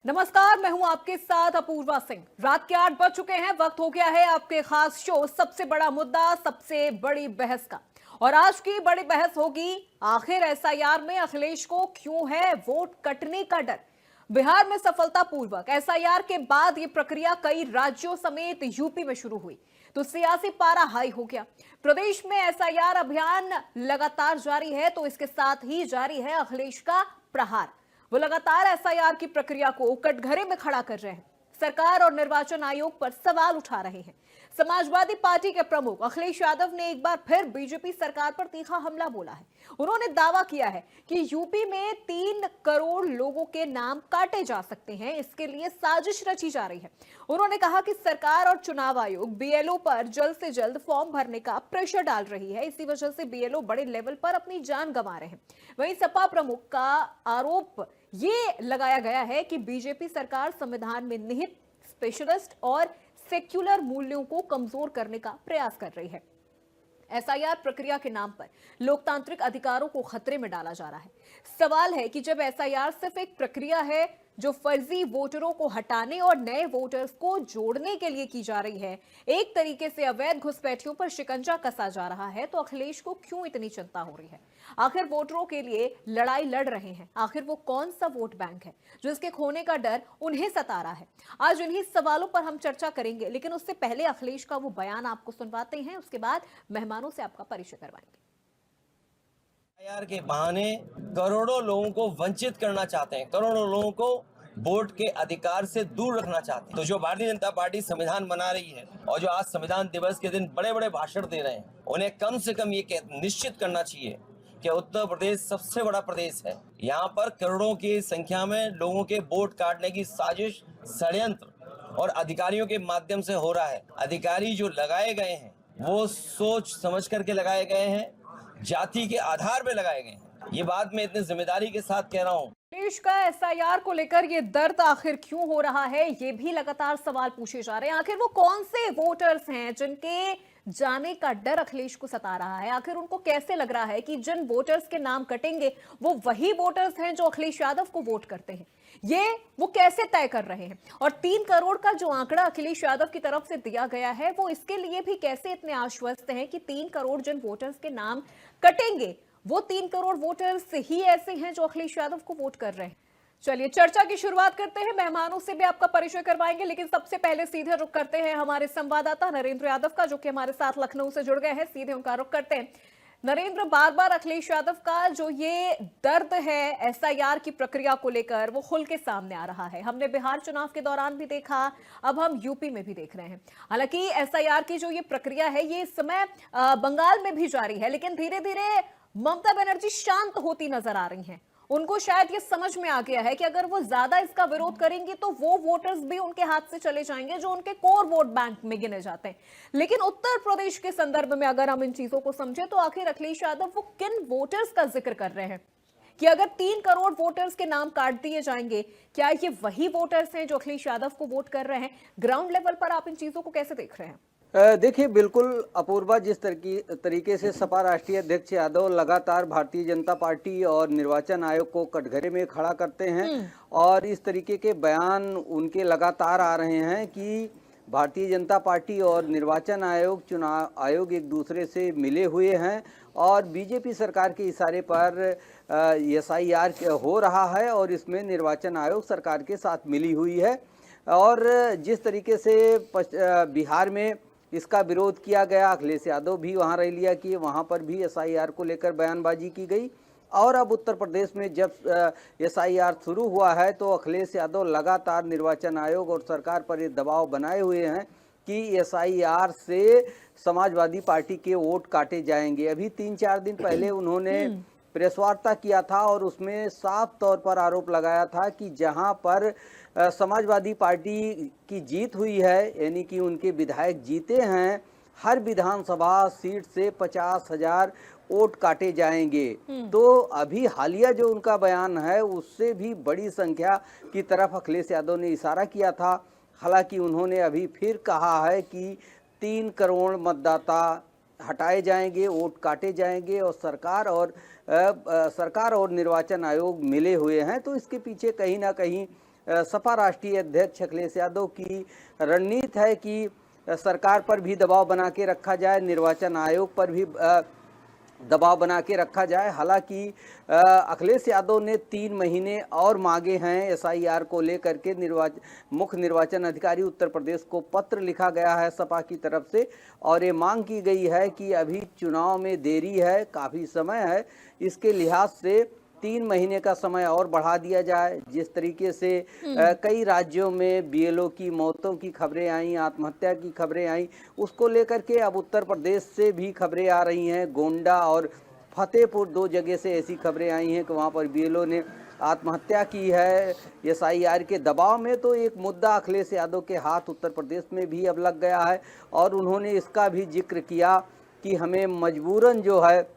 नमस्कार, मैं हूं आपके साथ अपूर्वा सिंह। रात के 8 बज चुके हैं। वक्त हो गया है आपके खास शो सबसे बड़ा मुद्दा सबसे बड़ी बहस का। और आज की बड़ी बहस होगी, आखिर एसआईआर में अखिलेश को क्यों है वोट कटने का डर। बिहार में सफलतापूर्वक एसआईआर के बाद यह प्रक्रिया कई राज्यों समेत यूपी में शुरू हुई तो सियासी पारा हाई हो गया। प्रदेश में एसआईआर अभियान लगातार जारी है तो इसके साथ ही जारी है अखिलेश का प्रहार। वो लगातार एसआईआर की प्रक्रिया को कटघरे में खड़ा कर रहे हैं, सरकार और निर्वाचन आयोग पर सवाल उठा रहे हैं। समाजवादी पार्टी के प्रमुख अखिलेश यादव ने एक बार फिर बीजेपी सरकार पर तीखा हमला बोला है। उन्होंने दावा किया है कि यूपी में 3 करोड़ लोगों के नाम काटे जा सकते हैं, इसके लिए साजिश रची जा रही है। उन्होंने कहा कि सरकार और चुनाव आयोग बीएलओ पर जल्द से जल्द फॉर्म भरने का प्रेशर डाल रही है, इसी वजह से बीएलओ बड़े लेवल पर अपनी जान गंवा रहे हैं। वहीं सपा प्रमुख का आरोप ये लगाया गया है कि बीजेपी सरकार संविधान में निहित स्पेशलिस्ट और सेक्युलर मूल्यों को कमजोर करने का प्रयास कर रही है। एसआईआर प्रक्रिया के नाम पर लोकतांत्रिक अधिकारों को खतरे में डाला जा रहा है। सवाल है कि जब एसआईआर सिर्फ एक प्रक्रिया है जो फर्जी वोटरों को हटाने और नए वोटर्स को जोड़ने के लिए की जा रही है, एक तरीके से अवैध घुसपैठियों पर शिकंजा कसा जा रहा है, तो अखिलेश को क्यों इतनी चिंता हो रही है। आखिर वोटरों के लिए लड़ाई लड़ रहे हैं, आखिर वो कौन सा वोट बैंक है जो इसके खोने का डर उन्हें सता रहा है। आज इन्हीं सवालों पर हम चर्चा करेंगे, लेकिन उससे पहले अखिलेश का वो बयान आपको सुनवाते हैं, उसके बाद मेहमानों से आपका परिचय करवाएंगे। एसआईआर के बहाने करोड़ों लोगों को वंचित करना चाहते हैं, करोड़ों लोगों को वोट के अधिकार से दूर रखना चाहते हैं। तो जो भारतीय जनता पार्टी संविधान बना रही है और जो आज संविधान दिवस के दिन बड़े बड़े भाषण दे रहे हैं, उन्हें कम से कम ये निश्चित करना चाहिए कि उत्तर प्रदेश सबसे बड़ा प्रदेश है। यहाँ पर करोड़ों की संख्या में लोगों के वोट काटने की साजिश, षड्यंत्र और अधिकारियों के माध्यम से हो रहा है। अधिकारी जो लगाए गए हैं वो सोच समझ करके लगाए गए हैं, जाति के आधार पर लगाए गए हैं। ये बात मैं इतनी जिम्मेदारी के साथ कह रहा हूँ। देश का एसआईआर को लेकर ये दर्द आखिर क्यों हो रहा है, ये भी लगातार सवाल पूछे जा रहे हैं। आखिर वो कौन से वोटर्स हैं जिनके जाने का डर अखिलेश को सता रहा है। आखिर उनको कैसे लग रहा है कि जिन वोटर्स के नाम कटेंगे वो वही वोटर्स हैं जो अखिलेश यादव को वोट करते हैं। ये वो कैसे तय कर रहे हैं। और 3 करोड़ का जो आंकड़ा अखिलेश यादव की तरफ से दिया गया है, वो इसके लिए भी कैसे इतने आश्वस्त हैं कि 3 करोड़ जिन वोटर्स के नाम कटेंगे वो 3 करोड़ वोटर्स ही ऐसे हैं जो अखिलेश यादव को वोट कर रहे हैं। चलिए चर्चा की शुरुआत करते हैं, मेहमानों से भी आपका परिचय करवाएंगे, लेकिन सबसे पहले सीधे रुख करते हैं हमारे संवाददाता नरेंद्र यादव का, जो कि हमारे साथ लखनऊ से जुड़ गए हैं। सीधे उनका रुख करते हैं। नरेंद्र, बार बार अखिलेश यादव का जो ये दर्द है एसआईआर की प्रक्रिया को लेकर वो खुल के सामने आ रहा है। हमने बिहार चुनाव के दौरान भी देखा, अब हम यूपी में भी देख रहे हैं। हालांकि एसआईआर की जो ये प्रक्रिया है ये इस समय बंगाल में भी जारी है, लेकिन धीरे धीरे ममता बनर्जी शांत होती नजर आ रही हैं। उनको शायद ये समझ में आ गया है कि अगर वो ज्यादा इसका विरोध करेंगी तो वो वोटर्स भी उनके हाथ से चले जाएंगे जो उनके कोर वोट बैंक में गिने जाते हैं। लेकिन उत्तर प्रदेश के संदर्भ में अगर हम इन चीजों को समझे तो आखिर अखिलेश यादव वो किन वोटर्स का जिक्र कर रहे हैं कि अगर 3 करोड़ वोटर्स के नाम काट दिए जाएंगे, क्या ये वही वोटर्स हैं जो अखिलेश यादव को वोट कर रहे हैं। ग्राउंड लेवल पर आप इन चीजों को कैसे देख रहे हैं। देखिए, बिल्कुल अपूर्वा, जिस तरीके से सपा राष्ट्रीय अध्यक्ष यादव लगातार भारतीय जनता पार्टी और निर्वाचन आयोग को कटघरे में खड़ा करते हैं और इस तरीके के बयान उनके लगातार आ रहे हैं कि भारतीय जनता पार्टी और निर्वाचन आयोग, चुनाव आयोग एक दूसरे से मिले हुए हैं और बीजेपी सरकार के इशारे पर एसआईआर हो रहा है और इसमें निर्वाचन आयोग सरकार के साथ मिली हुई है। और जिस तरीके से बिहार में इसका विरोध किया गया, अखिलेश यादव भी वहां रह लिया कि वहां पर भी एसआईआर को लेकर बयानबाजी की गई। और अब उत्तर प्रदेश में जब एसआईआर शुरू हुआ है तो अखिलेश यादव लगातार निर्वाचन आयोग और सरकार पर ये दबाव बनाए हुए हैं कि एसआईआर से समाजवादी पार्टी के वोट काटे जाएंगे। अभी 3-4 दिन पहले उन्होंने प्रेस वार्ता किया था और उसमें साफ तौर पर आरोप लगाया था कि जहां पर समाजवादी पार्टी की जीत हुई है, यानी कि उनके विधायक जीते हैं, हर विधानसभा सीट से 50,000 वोट काटे जाएंगे। तो अभी हालिया जो उनका बयान है उससे भी बड़ी संख्या की तरफ अखिलेश यादव ने इशारा किया था। हालांकि उन्होंने अभी फिर कहा है कि 3 करोड़ मतदाता हटाए जाएंगे, वोट काटे जाएंगे और सरकार और निर्वाचन आयोग मिले हुए हैं। तो इसके पीछे कहीं ना कहीं सपा राष्ट्रीय अध्यक्ष अखिलेश यादव की रणनीति है कि सरकार पर भी दबाव बना के रखा जाए, निर्वाचन आयोग पर भी दबाव बना के रखा जाए। हालांकि अखिलेश यादव ने 3 महीने और मांगे हैं एसआईआर को लेकर के। मुख्य निर्वाचन अधिकारी उत्तर प्रदेश को पत्र लिखा गया है सपा की तरफ से और ये मांग की गई है कि अभी चुनाव में देरी है, काफ़ी समय है, इसके लिहाज से 3 महीने का समय और बढ़ा दिया जाए। जिस तरीके से कई राज्यों में बीएलओ की मौतों की खबरें आई, आत्महत्या की खबरें आई, उसको लेकर के अब उत्तर प्रदेश से भी खबरें आ रही हैं। गोंडा और फतेहपुर 2 जगह से ऐसी खबरें आई हैं कि वहाँ पर बीएलओ ने आत्महत्या की है एसआईआर के दबाव में। तो एक मुद्दा अखिलेश यादव के हाथ उत्तर प्रदेश में भी अब लग गया है और उन्होंने इसका भी जिक्र किया कि हमें मजबूरन जो है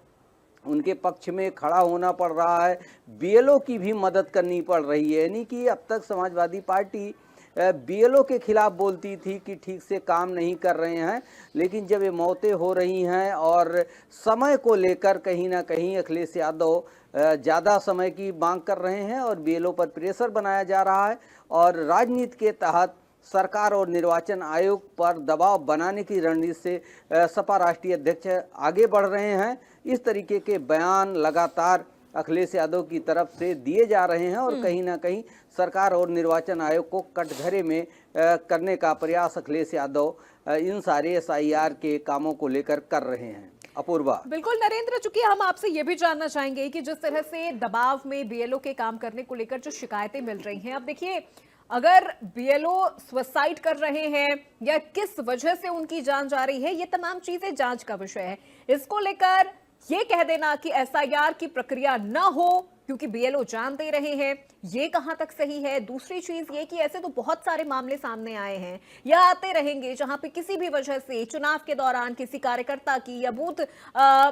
उनके पक्ष में खड़ा होना पड़ रहा है, बीएलओ की भी मदद करनी पड़ रही है। यानी कि अब तक समाजवादी पार्टी बीएलओ के खिलाफ बोलती थी कि ठीक से काम नहीं कर रहे हैं, लेकिन जब ये मौतें हो रही हैं और समय को लेकर कहीं ना कहीं अखिलेश यादव ज़्यादा समय की मांग कर रहे हैं और बीएलओ पर प्रेशर बनाया जा रहा है और राजनीति के तहत सरकार और निर्वाचन आयोग पर दबाव बनाने की रणनीति से सपा राष्ट्रीय अध्यक्ष आगे बढ़ रहे हैं। इस तरीके के बयान लगातार अखिलेश यादव की तरफ से दिए जा रहे हैं और कहीं ना कहीं सरकार और निर्वाचन आयोग को कटघरे में करने का प्रयास अखिलेश यादव इन सारे एसआईआर के कामों को लेकर कर रहे हैं। अपूर्वा। बिल्कुल नरेंद्र, चूंकि हम आपसे ये भी जानना चाहेंगे कि जिस तरह से दबाव में बीएलओ के काम करने को लेकर जो शिकायतें मिल रही हैं, अब देखिए अगर बीएलओ सुसाइड कर रहे हैं या किस वजह से उनकी जान जा रही है, ये तमाम चीजें जांच का विषय है। इसको लेकर ये कह देना कि एसआईआर की प्रक्रिया न हो क्योंकि बीएलओ जान दे रहे हैं, ये कहां तक सही है? दूसरी चीज ये कि ऐसे तो बहुत सारे मामले सामने आए हैं या आते रहेंगे जहां पे किसी भी वजह से चुनाव के दौरान किसी कार्यकर्ता की या बूथ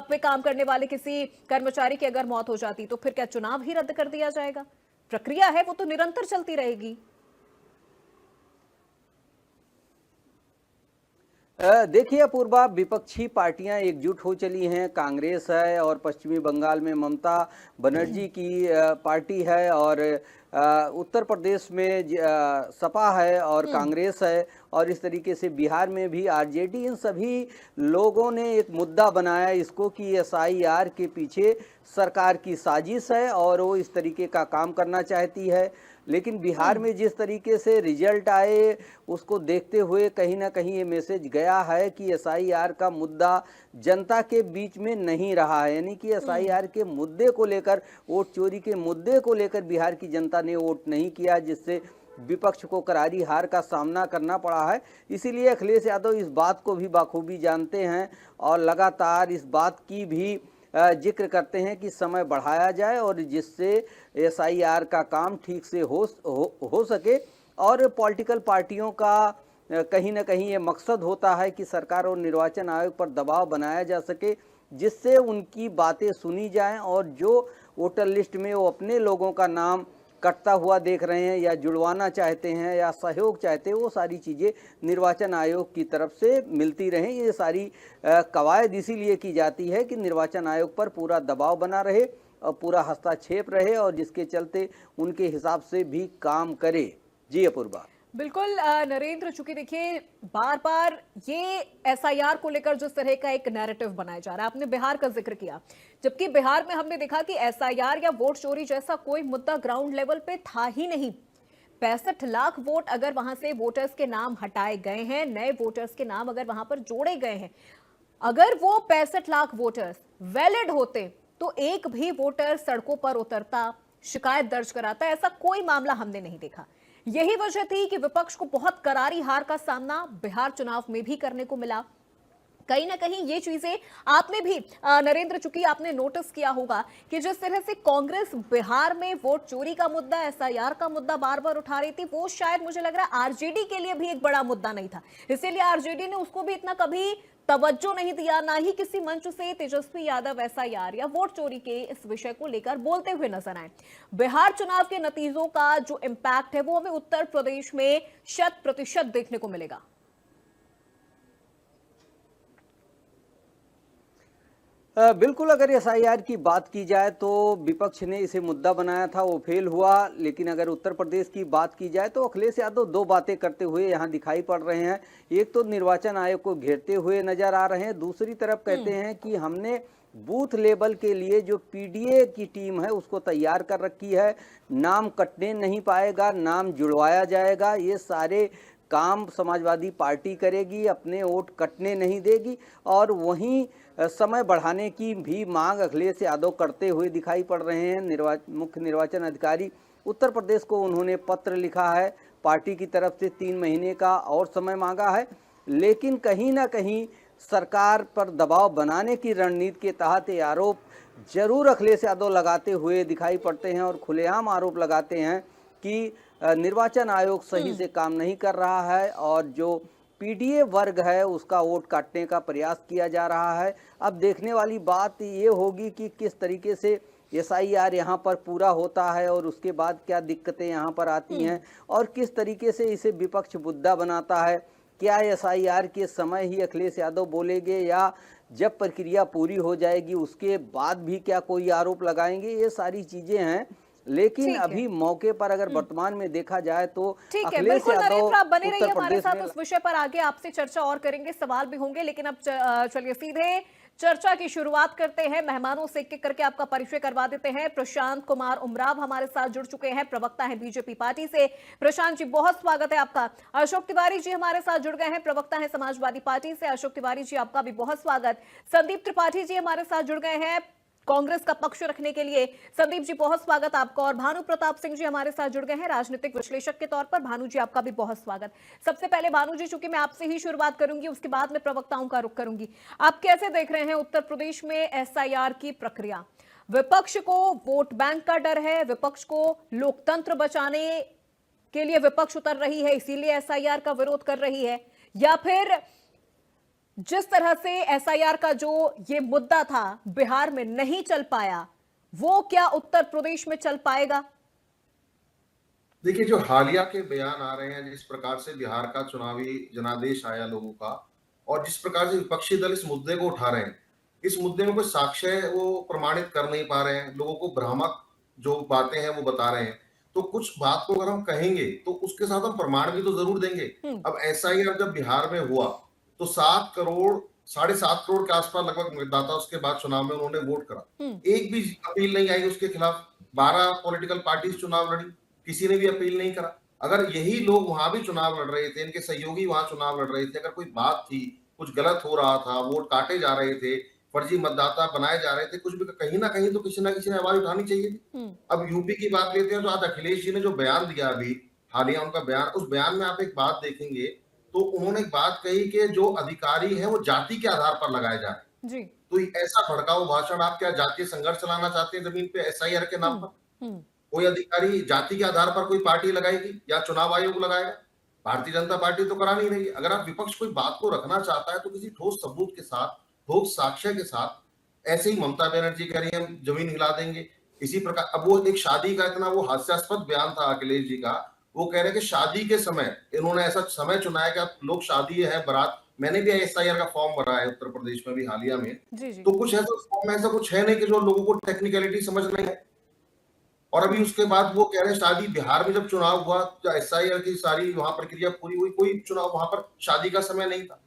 पे काम करने वाले किसी कर्मचारी की अगर मौत हो जाती तो फिर क्या चुनाव ही रद्द कर दिया जाएगा? प्रक्रिया है वो तो निरंतर चलती रहेगी। देखिए अपूर्वा, विपक्षी पार्टियां एकजुट हो चली हैं। कांग्रेस है और पश्चिमी बंगाल में ममता बनर्जी की पार्टी है और उत्तर प्रदेश में सपा है और कांग्रेस है और इस तरीके से बिहार में भी आरजेडी। इन सभी लोगों ने एक मुद्दा बनाया इसको कि एसआईआर के पीछे सरकार की साजिश है और वो इस तरीके का काम करना चाहती है। लेकिन बिहार में जिस तरीके से रिजल्ट आए उसको देखते हुए कहीं ना कहीं ये मैसेज गया है कि एसआईआर का मुद्दा जनता के बीच में नहीं रहा है। यानी कि एसआईआर के मुद्दे को लेकर, वोट चोरी के मुद्दे को लेकर बिहार की जनता ने वोट नहीं किया, जिससे विपक्ष को करारी हार का सामना करना पड़ा है। इसीलिए अखिलेश यादव इस बात को भी बाखूबी जानते हैं और लगातार इस बात की भी जिक्र करते हैं कि समय बढ़ाया जाए और जिससे एसआईआर का काम ठीक से हो सके। और पॉलिटिकल पार्टियों का कहीं ना कहीं ये मकसद होता है कि सरकार और निर्वाचन आयोग पर दबाव बनाया जा सके, जिससे उनकी बातें सुनी जाएं और जो वोटर लिस्ट में वो अपने लोगों का नाम कटता हुआ देख रहे हैं या जुड़वाना चाहते हैं या सहयोग चाहते हैं, वो सारी चीज़ें निर्वाचन आयोग की तरफ से मिलती रहें। ये सारी कवायद इसीलिए की जाती है कि निर्वाचन आयोग पर पूरा दबाव बना रहे और पूरा हस्तक्षेप रहे और जिसके चलते उनके हिसाब से भी काम करे। जी अपूर्वा। बिल्कुल नरेंद्र, चूंकि देखिए बार बार ये एसआईआर को लेकर जिस तरह का एक नैरेटिव बनाया जा रहा है, आपने बिहार का जिक्र किया, जबकि बिहार में हमने देखा कि एसआईआर या वोट चोरी जैसा कोई मुद्दा ग्राउंड लेवल पे था ही नहीं। 65 लाख वोट अगर वहां से वोटर्स के नाम हटाए गए हैं, नए वोटर्स के नाम अगर वहां पर जोड़े गए हैं, अगर वो 65 लाख वोटर्स वैलिड होते तो एक भी वोटर सड़कों पर उतरता, शिकायत दर्ज कराता, ऐसा कोई मामला हमने नहीं देखा। यही वजह थी कि विपक्ष को बहुत करारी हार का सामना बिहार चुनाव में भी करने को मिला। कहीं ना कहीं ये चीजें आपने भी नरेंद्र, चूंकि आपने नोटिस किया होगा कि जिस तरह से कांग्रेस बिहार में वोट चोरी का मुद्दा, एसआईआर का मुद्दा बार बार उठा रही थी, वो शायद मुझे लग रहा है आरजेडी के लिए भी एक बड़ा मुद्दा नहीं था, इसीलिए आरजेडी ने उसको भी इतना कभी तवज्जो नहीं दिया, ना ही किसी मंच से तेजस्वी यादव एसआईआर या वोट चोरी के इस विषय को लेकर बोलते हुए नजर आए। बिहार चुनाव के नतीजों का जो इंपैक्ट है वो हमें उत्तर प्रदेश में 100% देखने को मिलेगा। बिल्कुल, अगर एसआईआर की बात की जाए तो विपक्ष ने इसे मुद्दा बनाया था, वो फेल हुआ। लेकिन अगर उत्तर प्रदेश की बात की जाए तो अखिलेश यादव दो बातें करते हुए यहाँ दिखाई पड़ रहे हैं। एक तो निर्वाचन आयोग को घेरते हुए नजर आ रहे हैं, दूसरी तरफ कहते हैं कि हमने बूथ लेवल के लिए जो पीडीए की टीम है उसको तैयार कर रखी है, नाम कटने नहीं पाएगा, नाम जुड़वाया जाएगा, ये सारे काम समाजवादी पार्टी करेगी, अपने वोट कटने नहीं देगी। और वहीं समय बढ़ाने की भी मांग अखिलेश यादव करते हुए दिखाई पड़ रहे हैं। मुख्य निर्वाचन अधिकारी उत्तर प्रदेश को उन्होंने पत्र लिखा है, पार्टी की तरफ से 3 महीने का और समय मांगा है। लेकिन कहीं ना कहीं सरकार पर दबाव बनाने की रणनीति के तहत ये आरोप जरूर अखिलेश यादव लगाते हुए दिखाई पड़ते हैं और खुलेआम आरोप लगाते हैं कि निर्वाचन आयोग सही से काम नहीं कर रहा है और जो पीडीए वर्ग है उसका वोट काटने का प्रयास किया जा रहा है। अब देखने वाली बात ये होगी कि किस तरीके से एसआईआर यहाँ पर पूरा होता है और उसके बाद क्या दिक्कतें यहाँ पर आती हैं और किस तरीके से इसे विपक्ष मुद्दा बनाता है। क्या एसआईआर के समय ही अखिलेश यादव बोलेंगे या जब प्रक्रिया पूरी हो जाएगी उसके बाद भी क्या कोई आरोप लगाएंगे, ये सारी चीजें हैं। लेकिन अभी मौके पर अगर वर्तमान में देखा जाए तो ठीक है, बिल्कुल नरेंद्र, आप बने रहिए हमारे साथ, उस विषय पर आगे आपसे चर्चा और करेंगे, सवाल भी होंगे। लेकिन अब चलिए सीधे चर्चा की शुरुआत करते हैं। मेहमानों से एक एक करके आपका परिचय करवा देते हैं। प्रशांत कुमार उमराव हमारे साथ जुड़ चुके हैं, प्रवक्ता हैं बीजेपी पार्टी से। प्रशांत जी, बहुत स्वागत है आपका। अशोक तिवारी जी हमारे साथ जुड़ गए हैं, प्रवक्ता हैं समाजवादी पार्टी से। अशोक तिवारी जी, आपका भी बहुत स्वागत। संदीप त्रिपाठी जी हमारे साथ जुड़ गए हैं कांग्रेस का पक्ष रखने के लिए। संदीप जी, बहुत स्वागत आपका। और भानु प्रताप सिंह जी हमारे साथ जुड़ गए हैं राजनीतिक विश्लेषक के तौर पर। भानु जी, आपका भी बहुत स्वागत। सबसे पहले भानु जी, चूंकि मैं आपसे ही शुरुआत करूंगी, उसके बाद मैं प्रवक्ताओं का रुख करूंगी, आप कैसे देख रहे हैं उत्तर प्रदेश में एसआईआर की प्रक्रिया? विपक्ष को वोट बैंक का डर है, विपक्ष को लोकतंत्र बचाने के लिए विपक्ष उतर रही है, इसीलिए एसआईआर का विरोध कर रही है, या फिर जिस तरह से एसआईआर का जो ये मुद्दा था बिहार में नहीं चल पाया, वो क्या उत्तर प्रदेश में चल पाएगा? देखिए, जो हालिया के बयान आ रहे हैं, जिस प्रकार से बिहार का चुनावी जनादेश आया लोगों का और जिस प्रकार से विपक्षी दल इस मुद्दे को उठा रहे हैं, इस मुद्दे में कोई साक्ष्य वो प्रमाणित कर नहीं पा रहे हैं, लोगों को भ्रामक जो बातें हैं वो बता रहे हैं। तो कुछ बात को अगर हम कहेंगे तो उसके साथ हम प्रमाण भी तो जरूर देंगे। अब एसआईआर जब बिहार में हुआ तो 7 करोड़ 7.5 करोड़ के आसपास लगभग मतदाता उसके बाद चुनाव में उन्होंने वोट करा। एक भी अपील नहीं आई उसके खिलाफ। 12 पॉलिटिकल पार्टीज चुनाव लड़ी, किसी ने भी अपील नहीं करा। अगर यही लोग वहां भी चुनाव लड़ रहे थे, इनके सहयोगी वहां चुनाव लड़ रहे थे, अगर कोई बात थी, कुछ गलत हो रहा था, वोट काटे जा रहे थे, फर्जी मतदाता बनाए जा रहे थे, कुछ भी, कहीं ना कहीं तो किसी ना किसी ने आवाज उठानी चाहिए थी। अब यूपी की बात लेते हैं तो आज अखिलेश जी ने जो बयान दिया अभी हालिया उनका बयान, उस बयान में आप एक बात देखेंगे तो उन्होंने एक बात कही कि जो अधिकारी है वो जाति के आधार पर लगाए जा रहे जी। तो ऐसा भड़काऊ भाषण, आप क्या जातीय संघर्ष चलाना चाहते हैं जमीन पे एसआईआर के नाम पर? कोई अधिकारी जाति के आधार पर कोई पार्टी लगाएगी या चुनाव आयोग लगाएगा? भारतीय जनता पार्टी तो करा नहीं रही है। अगर आप विपक्ष कोई बात को रखना चाहता है तो किसी ठोस सबूत के साथ, ठोस साक्ष्य के साथ, ऐसे ही ममता बनर्जी कह रही है हम जमीन हिला देंगे, इसी प्रकार अब वो एक शादी का इतना वो हास्यास्पद बयान था अखिलेश जी का, वो कह रहे हैं कि शादी के समय इन्होंने ऐसा समय चुना है कि आप लोग शादी है बारात, मैंने भी एसआईआर का फॉर्म भरा है उत्तर प्रदेश में भी हालिया में, तो कुछ ऐसा फॉर्म में ऐसा कुछ है नहीं कि जो लोगों को टेक्निकलिटी समझ नहीं है। और अभी उसके बाद वो कह रहे हैं शादी, बिहार में जब चुनाव हुआ तो एसआईआर की सारी वहां प्रक्रिया पूरी हुई, कोई चुनाव वहां पर शादी का समय नहीं था।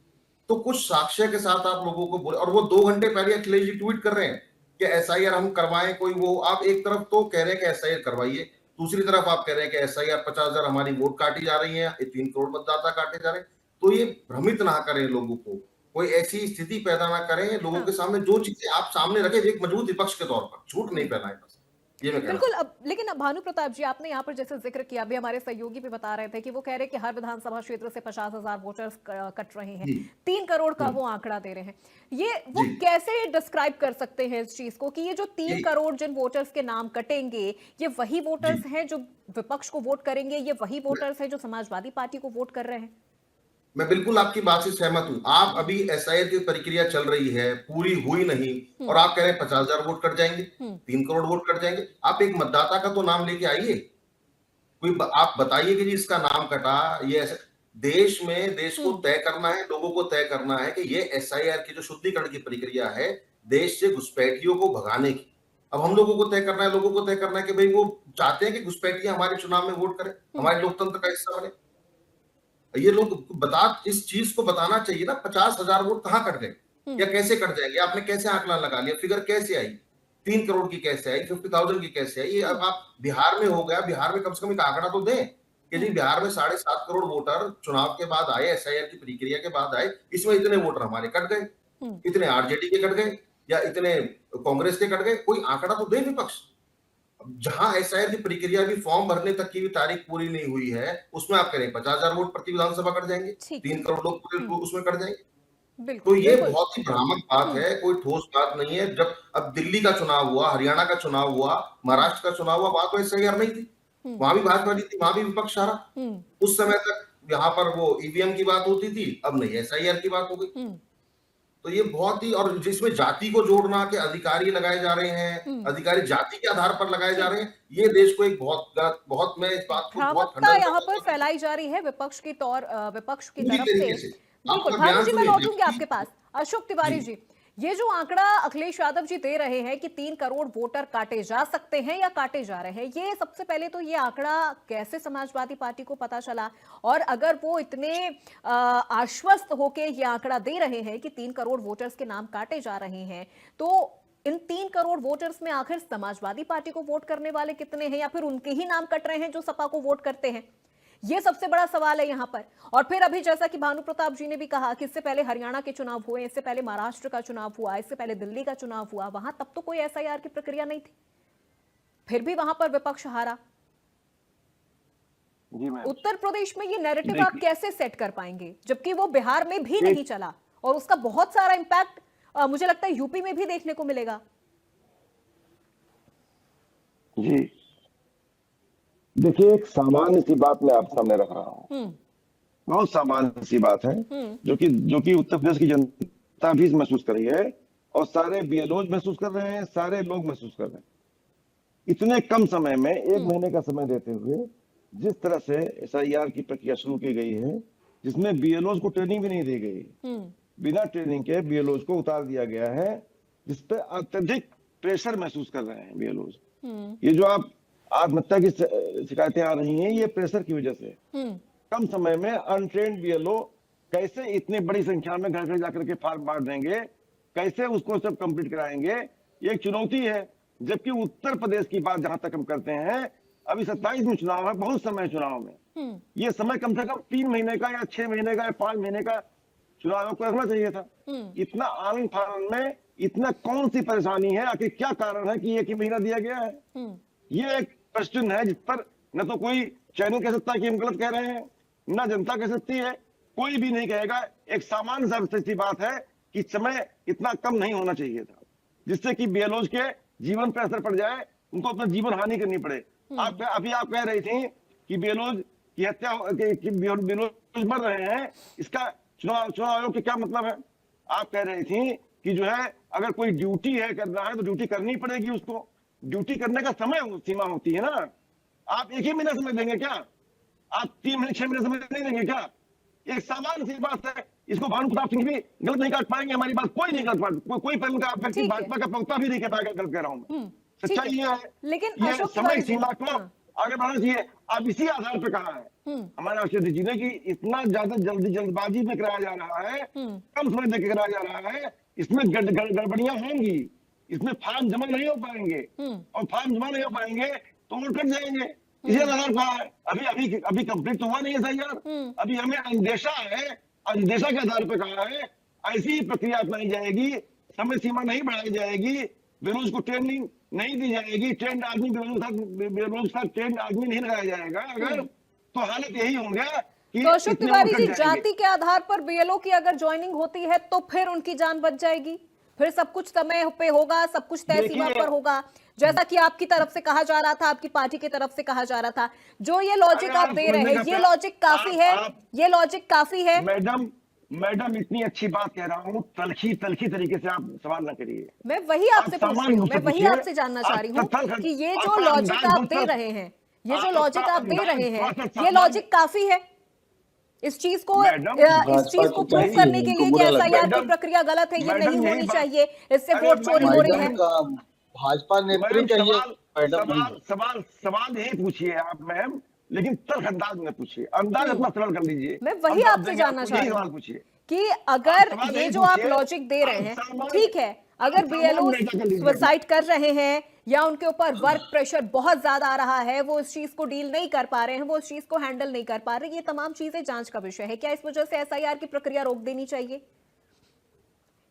तो कुछ साक्ष्य के साथ आप लोगों को बोले, और वो 2 घंटे पहले अखिलेश जी ट्वीट कर रहे हैं कि एसआईआर हम करवाएं, कोई वो, आप एक तरफ तो कह रहे हैं कि एसआईआर करवाइए, दूसरी तरफ आप कह रहे हैं कि एसआईआर 50,000 हमारी वोट काटी जा रही है, 3 करोड़ मतदाता काटे जा रहे हैं। तो ये भ्रमित ना करें लोगों को, कोई ऐसी स्थिति पैदा ना करें लोगों के सामने, जो चीजें आप सामने रखें एक मजबूत विपक्ष के तौर पर, झूठ नहीं फैलाएं बस, ये मैं बिल्कुल। अब लेकिन अब भानु प्रताप जी, आपने यहाँ पर जैसे जिक्र किया, अभी हमारे सहयोगी भी बता रहे थे कि वो कह रहे हैं कि हर विधानसभा क्षेत्र से 50,000 वोटर्स कट रहे हैं, 3 करोड़ का वो आंकड़ा दे रहे हैं। ये वो कैसे डिस्क्राइब कर सकते हैं इस चीज को कि ये जो 3 करोड़ जिन वोटर्स के नाम कटेंगे, ये वही वोटर्स हैं जो विपक्ष को वोट करेंगे, ये वही वोटर्स हैं जो समाजवादी पार्टी को वोट कर रहे हैं? मैं बिल्कुल आपकी बात से सहमत हूं। आप अभी एसआईआर की प्रक्रिया चल रही है, पूरी हुई नहीं, और आप कह रहे हैं 50,000 वोट कट जाएंगे, 3 करोड़ वोट कट जाएंगे। आप एक मतदाता का तो नाम लेके आइए, कोई आप बताइए कि जी इसका नाम कटा, ये ऐसे देश में, देश को तय करना है, लोगों को तय करना है कि ये एसआईआर की जो शुद्धिकरण की प्रक्रिया है देश से घुसपैठियों को भगाने की। अब हम लोगों को तय करना है, लोगों को तय करना है कि भाई वो चाहते हैं कि घुसपैठिए हमारे चुनाव में वोट करें, हमारे लोकतंत्र का हिस्सा बने। ये लोग इस चीज को बताना चाहिए ना, 50,000 वोट कहाँ कट गए या कैसे कट जाएंगे, आपने कैसे आंकड़ा लगा लिया, फिगर कैसे आई, 3 करोड़ की कैसे आई, 50,000 की कैसे आई। ये अब आप बिहार में हो गया, बिहार में कम से कम एक आंकड़ा तो दें कि जी बिहार में 7.5 करोड़ वोटर चुनाव के बाद आए, एसआईआर की प्रक्रिया के बाद आए, इसमें इतने वोटर हमारे कट गए, इतने आरजेडी के कट गए या इतने कांग्रेस के कट गए, कोई आंकड़ा तो दे विपक्ष। जहां एसआईआर की प्रक्रिया भी, फॉर्म भरने तक की भी तारीख पूरी नहीं हुई है, उसमें आप करें 50,000 वोट प्रति विधानसभा कट जाएंगे, 3 करोड़ लोग पूरे उसमें कट जाएंगे। तो ये बहुत ही भ्रामक बात है, कोई ठोस बात नहीं है। जब अब दिल्ली का चुनाव हुआ, हरियाणा का चुनाव हुआ, महाराष्ट्र का चुनाव हुआ, वहां तो एसआईआर नहीं थी, वहां भी भाजपा जीती, वहां भी विपक्ष हारा। उस समय तक यहाँ पर वो ईवीएम की बात होती थी, अब नहीं एसआईआर की बात हो गई। तो ये बहुत ही, और जिसमें जाति को जोड़ना के अधिकारी लगाए जा रहे हैं, अधिकारी जाति के आधार पर लगाए जा रहे हैं, ये देश को एक बहुत मैं इस बात को बहुत भ्रामकता यहाँ पर फैलाई जा रही है विपक्ष की तरफ से। बिल्कुल भानु जी, मैं लौटूंगी आपके पास। अशोक तिवारी जी, ये जो आंकड़ा अखिलेश यादव जी दे रहे हैं कि 3 करोड़ वोटर काटे जा सकते हैं या काटे जा रहे हैं, ये सबसे पहले तो ये आंकड़ा कैसे समाजवादी पार्टी को पता चला? और अगर वो इतने आश्वस्त होके ये आंकड़ा दे रहे हैं कि 3 करोड़ वोटर्स के नाम काटे जा रहे हैं, तो इन 3 करोड़ वोटर्स में आखिर समाजवादी पार्टी को वोट करने वाले कितने हैं, या फिर उनके ही नाम कट रहे हैं जो सपा को वोट करते हैं? ये सबसे बड़ा सवाल है यहाँ पर। और फिर अभी जैसा कि भानु प्रताप जी ने भी कहा कि इससे पहले हरियाणा के चुनाव हुए, इससे पहले महाराष्ट्र का चुनाव हुआ, इससे पहले दिल्ली का चुनाव हुआ, वहां तब तो कोई एसआईआर की प्रक्रिया नहीं थी, फिर भी वहां पर विपक्ष हारा। उत्तर प्रदेश में ये नैरेटिव आप कैसे सेट कर पाएंगे, जबकि वो बिहार में भी नहीं चला और उसका बहुत सारा इंपैक्ट मुझे लगता है यूपी में भी देखने को मिलेगा। जी देखिए, एक सामान्य सी बात मैं आप सामने रख रहा हूँ, बहुत सामान्य सी बात है, जो कि उत्तर प्रदेश की जनता भी महसूस कर रही है और सारे बीएलओज महसूस कर रहे हैं, सारे लोग महसूस कर रहे हैं। इतने कम समय में 1 महीने का समय देते हुए जिस तरह से एसआईआर की प्रक्रिया शुरू की गई है, जिसमें बीएलओज को ट्रेनिंग भी नहीं दी गई, बिना ट्रेनिंग के बीएलओज को उतार दिया गया है, जिसपे अत्यधिक प्रेशर महसूस कर रहे हैं बीएलओज। ये जो आप आत्महत्या की शिकायतें आ रही हैं, ये प्रेशर की वजह से। कम समय में अनट्रेन्ड बीएलओ कैसे इतनी बड़ी संख्या में घर घर जाकर के फॉर्म बांट देंगे, कैसे उसको सब कंप्लीट कराएंगे, ये एक चुनौती है। जबकि उत्तर प्रदेश की बात जहां तक हम करते हैं, अभी 27 में चुनाव है, बहुत समय है चुनाव में, ये समय कम से कम 3 महीने का या 6 महीने का या 5 महीने का चुनाव को रखना चाहिए था। इतना आनंद फानंद में इतना कौन सी परेशानी है, आखिर क्या कारण है कि 1 ही महीना दिया गया है? ये एक क्वेश्चन है जिस पर न तो कोई चैनल कह सकता है कि हम गलत कह रहे हैं, न जनता कह सकती है, कोई भी नहीं कहेगा। एक सामान्य सी बात है कि समय इतना कम नहीं होना चाहिए था, जिससे कि बीएलओज के जीवन पर असर पड़ जाए, उनको अपना जीवन हानि करनी पड़े। अभी आप कह रही थी कि बीएलओज की हत्या, बीएलओज मर रहे हैं, इसका चुनाव आयोग के क्या मतलब है? आप कह रही थी कि जो है अगर कोई ड्यूटी है करना है तो ड्यूटी करनी पड़ेगी, उसको ड्यूटी करने का समय सीमा होती है ना। आप 1 ही महीना समय देंगे क्या? आप 3 महीने 6 महीने समय नहीं देंगे क्या? एक सामान्य सी बात है, इसको भानु प्रताप सिंह भी गलत नहीं काट पाएंगे, हमारी बात कोई नहीं गलत पाएगा, कोई पहलू का व्यक्ति भाजपा का प्रवक्ता भी नहीं कह पाएगा गलत कह रहा हूं मैं। सच्चाई ये है, लेकिन ये समय सीमा को आगे बढ़ाना चाहिए। अब इसी आधार पर कहा है हमारे राष्ट्रपति जी ने कि इतना ज्यादा जल्दबाजी में कराया जा रहा है, कम समय देकर कराया जा रहा है, इसमें गड़बड़ियां होंगी, इसमें फॉर्म जमा नहीं हो पाएंगे, और फॉर्म जमा नहीं हो पाएंगे तो वोट कट जाएंगे। इसी आधार पर अभी कंप्लीट तो हुआ नहीं है एसआईआर, अभी हमें अंदेशा है, अंदेशा के आधार पर कहा है ऐसी ही प्रक्रिया अपनाई जाएगी, समय सीमा नहीं बढ़ाई जाएगी, बेरोज को ट्रेनिंग नहीं दी जाएगी, ट्रेंड आदमी बेरोज का ट्रेंड आदमी नहीं लगाया जाएगा अगर, तो हालत यही होगा कि। तो अशोक तिवारी जी, जाति के आधार पर बीएलओ की अगर ज्वाइनिंग होती है तो फिर उनकी जान बच जाएगी, फिर सब कुछ समय पे होगा, सब कुछ तय सीमा पर होगा, जैसा कि आपकी तरफ से कहा जा रहा था, आपकी पार्टी की तरफ से कहा जा रहा था। जो ये लॉजिक आप दे रहे हैं, ये लॉजिक काफी है, ये लॉजिक काफी है। मैडम इतनी अच्छी बात कह रहा हूँ, तलखी तरीके से आप सवाल ना करिए। मैं वही आपसे पूछ रही हूँ, मैं वही आपसे जानना चाह रही हूँ कि ये जो लॉजिक आप दे रहे हैं, ये जो लॉजिक आप दे रहे हैं, ये लॉजिक काफी है? इस चीज को मैडम, प्रूव यही करने के लिए कि एसआईआर की मैडम, प्रक्रिया गलत है, ये मैडम, नहीं यही होनी बात- चाहिए, इससे अरे वोट चोरी हो रही है। भाजपा नेत्री मैडम, कहिए सवाल यही पूछिए आप मैम, लेकिन तर्क अंदाज में पूछिए, अंदाज अपना सरल कर लीजिए। मैं वही हम आपसे देंगे जानना आपको, चाह यही रही सवाल हूँ पूछिए कि अगर सवाल ये यही जो आप पूछिए, लॉजिक दे रहे हैं, सामान्य- ठीक है, अगर बीएलओ नेता का लीजिए। सुसाइड कर रहे हैं या उनके ऊपर वर्क प्रेशर बहुत ज्यादा आ रहा है, वो इस चीज को डील नहीं कर पा रहे हैं, वो इस चीज को हैंडल नहीं कर पा रहे, ये तमाम चीजें जांच का विषय है। क्या इस वजह से एसआईआर की प्रक्रिया रोक देनी चाहिए?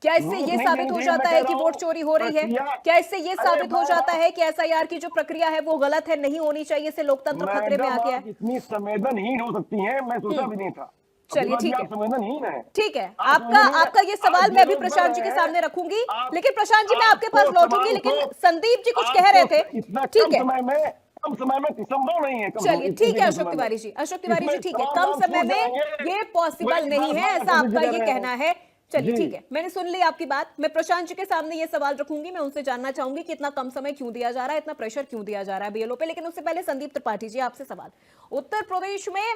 क्या इससे ये साबित हो जाता है कि वोट चोरी हो रही है? क्या इससे ये साबित हो जाता है कि एसआईआर की जो प्रक्रिया है वो गलत है, नहीं होनी चाहिए, इससे लोकतंत्र खतरे में आ गया है? इतनी संवेदनहीन हो सकती हैं, मैं सोचा भी नहीं था। चलिए, ठीक है, संवेदनहीन है। ठीक है, आप आपका ये सवाल आज मैं अभी लोग प्रशांत जी बड़े के हैं, सामने रखूंगी, आप- लेकिन प्रशांत जी मैं आपके पास आपको लौटूंगी, सवाल लेकिन को- संदीप जी कुछ कह रहे थे, इतना ठीक कम है, समय में संभव नहीं है। चलिए ठीक है अशोक तिवारी जी, ठीक है, कम समय में ये पॉसिबल नहीं है, ऐसा आपका ये कहना है। चलिए ठीक है, मैंने सुन ली आपकी बात। मैं प्रशांत जी के सामने ये सवाल रखूंगी, मैं उनसे जानना चाहूंगी कि इतना कम समय क्यों दिया जा रहा है, इतना प्रेशर क्यों दिया जा रहा है बीएलओ पे। लेकिन उससे पहले संदीप त्रिपाठी जी आपसे सवाल, उत्तर प्रदेश में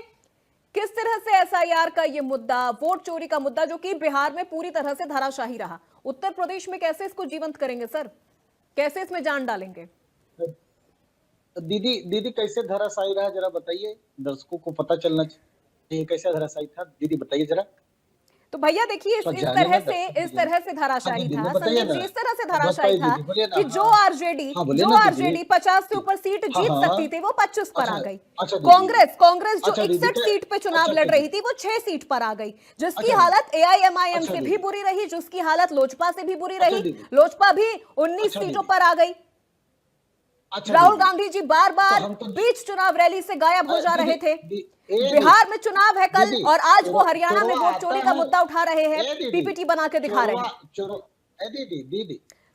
किस तरह से एसआईआर का ये मुद्दा, वोट चोरी का मुद्दा, जो कि बिहार में पूरी तरह से धराशाही रहा, उत्तर प्रदेश में कैसे इसको जीवंत करेंगे सर? कैसे इसमें जान डालेंगे? दीदी कैसे धराशायी रहा जरा बताइए, दर्शकों को पता चलना चाहिए कैसे धराशायी था, दीदी बताइए जरा। तो भैया देखिए, इस तरह से धराशायी था संदीप जी, इस तरह से धराशायी था कि जो आरजेडी 50 से ऊपर सीट जीत सकती थी वो 25 पर आ गई। कांग्रेस जो 61 सीट पे चुनाव लड़ रही थी वो 6 सीट पर आ गई, जिसकी हालत एआईएमआईएम से भी बुरी रही, जिसकी हालत लोजपा से भी बुरी रही, लोजपा भी 19 सीटों पर आ गई। राहुल गांधी जी बार बार बीच चुनाव रैली से गायब हो जा रहे थे। बिहार में चुनाव है कल, और आज वो हरियाणा में वोट चोरी का मुद्दा उठा रहे हैं, पीपीटी बना के दिखा रहे हैं।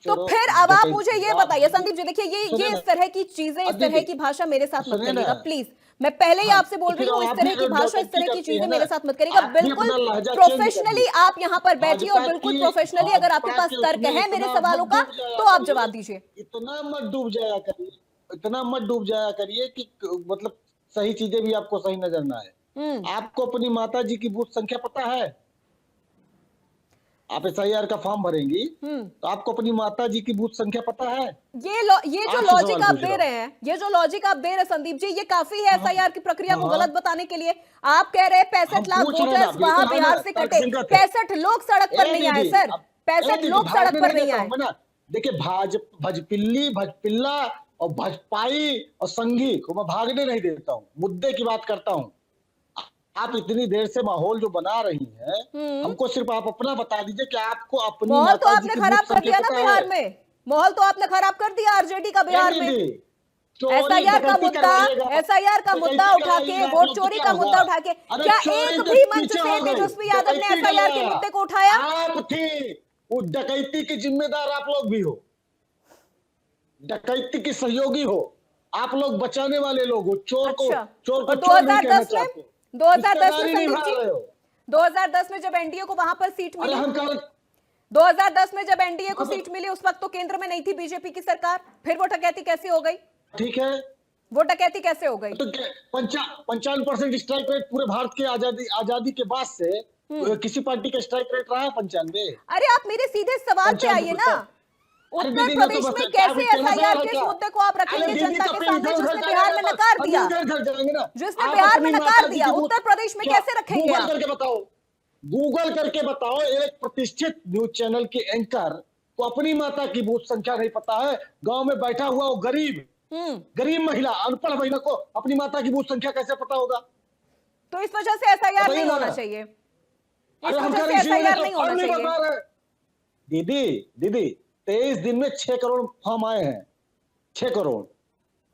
तो फिर अब आप मुझे ये बताइए संदीप जी, देखिए ये इस तरह की चीजें, इस तरह की भाषा मेरे साथ मत करिएगा प्लीज, मैं पहले ही आपसे बोल रही हूँ, इस तरह की भाषा, इस तरह की चीजें मेरे साथ मत करिएगा। बिल्कुल प्रोफेशनली आप यहाँ पर बैठिए, और बिल्कुल प्रोफेशनली अगर आपके पास तर्क है मेरे सवालों का तो आप जवाब दीजिए। इतना मत डूब जाया करिए, इतना मत डूब जाया करिए कि मतलब सही चीजें भी आपको सही नजर ना आए। आपको अपनी माता जी की बूथ संख्या पता है? आप एसआईआर का फॉर्म भरेंगी तो आपको अपनी माता जी की बूथ संख्या पता है? ये जो लॉजिक आप दे रहे हैं, ये जो लॉजिक आप दे रहे हैं संदीप जी, ये काफी है एसआईआर की प्रक्रिया को गलत बताने के लिए। आप कह रहे हैं 65 लाख वोटर्स वहां बिहार से कटे, 65 लोग सड़क पर नहीं आए सर, 65 लोग सड़क पर नहीं आए। देखिए भजपिल्ला और भजपाई और संघी को मैं भागने नहीं देता हूँ, मुद्दे की बात करता हूँ। आप इतनी देर से माहौल जो बना रही हैं, हमको सिर्फ आप अपना बता दीजिए कि आपको अपनी माहौल तो आपने खराब कर दिया ना बिहार में, माहौल तो आपने खराब कर दिया आरजेडी का बिहार में। एसआईआर का मुद्दा उठा के, वोट चोरी का मुद्दा उठा के, क्या एक भी मंच से तेजस्वी यादव ने एसआईआर के मुद्दे को उठाया? आप थे उस डकैती के जिम्मेदार, आप लोग भी हो, डकैती के सहयोगी हो, आप लोग बचाने वाले लोग हो, चोर को 2010 में जब एनडीए को वहां पर सीट मिली, 2010 में जब एनडीए को सीट मिली, उस वक्त तो केंद्र में नहीं थी बीजेपी की सरकार, फिर वो डकैती कैसे हो गई? ठीक है, वो डकैती कैसे हो गई? तो 55% स्ट्राइक रेट पूरे भारत के आजादी के बाद से किसी पार्टी का स्ट्राइक रेट रहा है 95? अरे आप मेरे सीधे सवाल पे आइए ना, उत्तर प्रदेश में कैसे एसआईआर के मुद्दे को आप रखेंगे जनता के सामने, जिसने बिहार में नकार दिया, जिसने बिहार में नकार दिया, उत्तर प्रदेश में कैसे रखेंगे आप? गूगल करके बताओ, एक प्रतिष्ठित न्यूज चैनल के एंकर को अपनी माता की बूथ संख्या नहीं पता है, गांव में बैठा हुआ वो गरीब महिला, अनपढ़ महिला को अपनी माता की बूथ संख्या कैसे पता होगा? तो इस वजह से एसआईआर नहीं होना चाहिए, इस वजह से एसआईआर नहीं होना चाहिए। दीदी 23 दिन में 6 करोड़ फॉर्म आए हैं, 6 करोड़,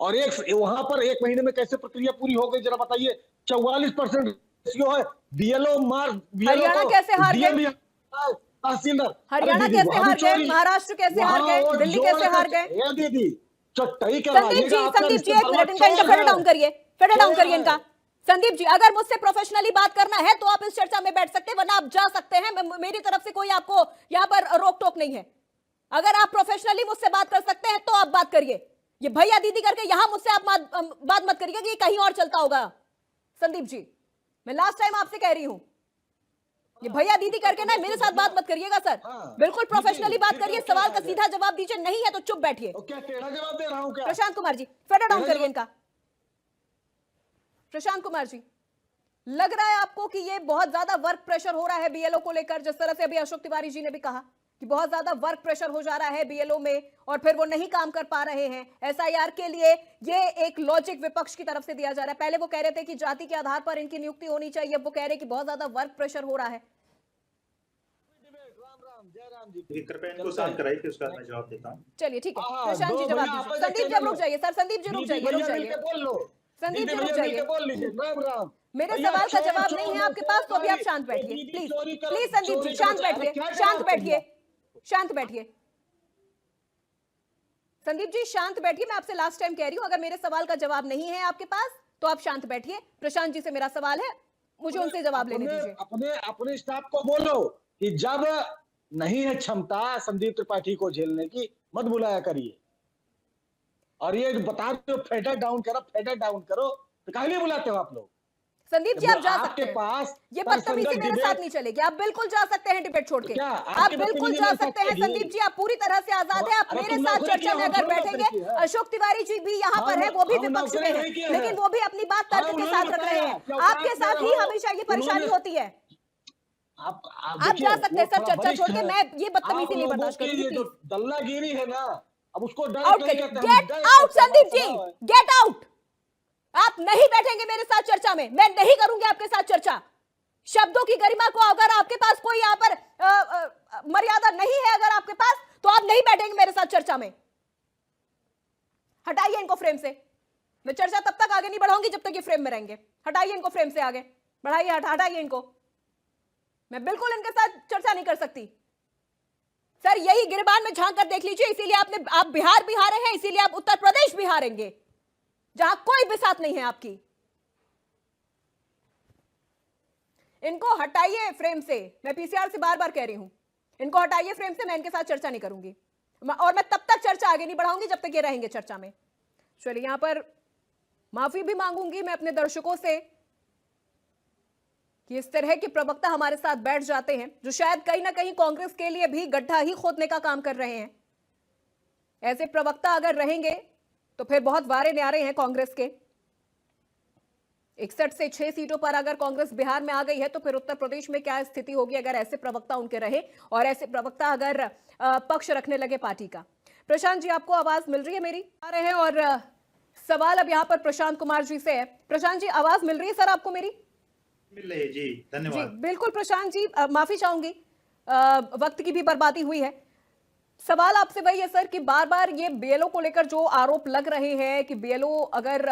और वहां पर 1 महीने में कैसे प्रक्रिया पूरी हो गई जरा बताइए? 44% रेशियो है, बीएलओ हरियाणा कैसे हार गए? तहसीलदार हरियाणा कैसे हार गए? महाराष्ट्र कैसे हार गए? दिल्ली कैसे हार गए? दीदी चट्टाई संदीप जी 1 मिनट, इनका फेडर डाउन करिए इनका। संदीप जी, अगर मुझसे प्रोफेशनली बात करना है तो आप इस चर्चा में बैठ सकते हैं, वरना आप जा सकते हैं, मेरी तरफ से कोई आपको यहाँ पर रोक टोक नहीं है। अगर आप प्रोफेशनली मुझसे बात कर सकते हैं तो आप बात करिए, ये भैया दीदी करके यहां मुझसे आप बात मत करिए कि कहीं और चलता होगा। संदीप जी मैं लास्ट टाइम आपसे कह रही हूं, ये भैया दीदी करके ना मेरे साथ बात मत करिएगा सर। हाँ। बिल्कुल प्रोफेशनली बात फिर करिए, क्या सवाल का है? सीधा जवाब दीजिए, नहीं है तो चुप बैठिए। तो क्या टेढ़ा जवाब दे रहा हूं क्या? प्रशांत कुमार जी फेडर डाउन टेढ़ा करिए इनका। प्रशांत कुमार जी, लग रहा है आपको कि ये बहुत ज्यादा वर्क प्रेशर हो रहा है बीएलओ को लेकर, जिस तरह से अभी अशोक तिवारी जी ने भी कहा कि बहुत ज्यादा वर्क प्रेशर हो जा रहा है बीएलओ में और फिर वो नहीं काम कर पा रहे हैं एसआईआर के लिए। ये एक लॉजिक विपक्ष की तरफ से दिया जा रहा है। पहले वो कह रहे थे कि जाति के आधार पर इनकी नियुक्ति होनी चाहिए, अब वो कह रहे हैं कि बहुत ज्यादा वर्क प्रेशर हो रहा है। कृपया इनको शांत कराइए, फिर उसका मैं जवाब देता हूँ। चलिए ठीक है, हाँ, प्रशांत जी दो जवाब भैया दीजिए। आपस में संदीप जी चल अब रुक लो। जाइए सर, संदीप जी रुक जाइए, रुक भैया जाइए। मिलके बोल लो। संदीप जी दीदी रुक भैया जाइए। मिलके बोल लीजिए। राम राम। मेरे भैया सवाल का चोर, जवाब चोर, नहीं है आपके पास, तो अभी आप चोरी, शांत बैठिए दीदी प्लीज। चोरी करो, प्लीज संदीप जी चोरी शांत करो। अरे बैठिए, क्या शांत जवाब बैठिए, दूंगा? शांत बैठिए। संदीप जी शांत बैठिए, मैं आपसे लास्ट टाइम कह रही हूं, अगर मेरे सवाल का जवाब नहीं है आपके पास तो आप शांत बैठिए। प्रशांत जी से मेरा सवाल है, मुझे उनसे जवाब लेने दीजिए। अपने स्टाफ को बोलो कि जब नहीं है क्षमता संदीप त्रिपाठी को झेलने की, मत बुलाया करिए। और ये बता दो फेडर डाउन करो, तो काहे लिए बुलाते हो आप लोग? संदीप जी आप जा सकते आपके हैं, पास ये बदतमीजी तर्कसंगत मेरे साथ डिबेट- नहीं चलेगी। आप बिल्कुल जा सकते हैं डिबेट छोड़ के, क्या आप आपकी बिल्कुल बदतमीजी जा मेरे साथ सकते हैं चलेगी? संदीप जी, आप पूरी तरह से आजाद हैं। आप अरे मेरे तुम साथ नौकरी चर्चा किया, में हम अगर थोड़ी बैठेंगे, नौकरी किया है। अशोक तिवारी जी भी यहाँ पर है, वो भी हम विपक्ष में नौकरी है, नहीं किया है। लेकिन वो भी अपनी बात तर्क के उन्होंने साथ रख रहे बताया, हैं। क्या आपके औकात साथ में ही रहो। हमेशा ये परेशानी उन्होंने- होती है। आप आप जा सकते हैं सर थोड़ा चर्चा वरिष्ठ छोड़ के, है। मैं ये आप बदतमीजी नहीं लोगों बर्दाश्त की करूंगी ये जो प्लीज। दल्लागिरी है ना, अब उसको आउट डायरेक्ट नहीं करिए, कहते, हम गेट डायरेक्ट आउट कहते हैं, संदीप जी, हमारा है। Get out. आप नहीं बैठेंगे मेरे साथ चर्चा में, मैं नहीं करूंगी आपके साथ चर्चा। शब्दों की गरिमा को अगर आपके पास कोई यहाँ पर मर्यादा नहीं है अगर आपके पास, तो आप नहीं बैठेंगे मेरे साथ चर्चा में। हटाइए इनको फ्रेम से। मैं चर्चा तब तक आगे नहीं बढ़ाऊंगी जब तक ये फ्रेम में रहेंगे। हटाइए इनको फ्रेम से आगे, बढ़ाइए, हटाइए इनको। मैं बिल्कुल इनके साथ चर्चा नहीं कर सकती सर। यही गिरबान में झांक कर देख लीजिए, इसीलिए आप बिहार भी हारे हैं, इसीलिए आप उत्तर प्रदेश भी हारेंगे, जहां कोई बिसात नहीं है आपकी। इनको हटाइए फ्रेम से, मैं पीसीआर से बार बार कह रही हूं, इनको हटाइए फ्रेम से। मैं इनके साथ चर्चा नहीं करूंगी और मैं तब तक चर्चा आगे नहीं बढ़ाऊंगी जब तक ये रहेंगे चर्चा में। चलिए, यहां पर माफी भी मांगूंगी मैं अपने दर्शकों से कि इस तरह के प्रवक्ता हमारे साथ बैठ जाते हैं जो शायद कहीं ना कहीं कांग्रेस के लिए भी गड्ढा ही खोदने का काम कर रहे हैं। ऐसे प्रवक्ता अगर रहेंगे तो फिर बहुत वारे न्यारे हैं कांग्रेस के। 61 से 6 सीटों पर अगर कांग्रेस बिहार में आ गई है तो फिर उत्तर प्रदेश में क्या स्थिति होगी अगर ऐसे प्रवक्ता उनके रहे और ऐसे प्रवक्ता अगर पक्ष रखने लगे पार्टी का। प्रशांत जी, आपको आवाज मिल रही है मेरी? आ रहे हैं और सवाल अब यहाँ पर प्रशांत कुमार जी से है। प्रशांत जी, आवाज मिल रही है सर आपको मेरी? मिल रही है जी, धन्यवाद। जी बिल्कुल प्रशांत जी, माफी चाहूंगी, वक्त की भी बर्बादी हुई है। सवाल आपसे वही है सर कि बार बार ये बीएलओ को लेकर जो आरोप लग रहे हैं कि बीएलओ अगर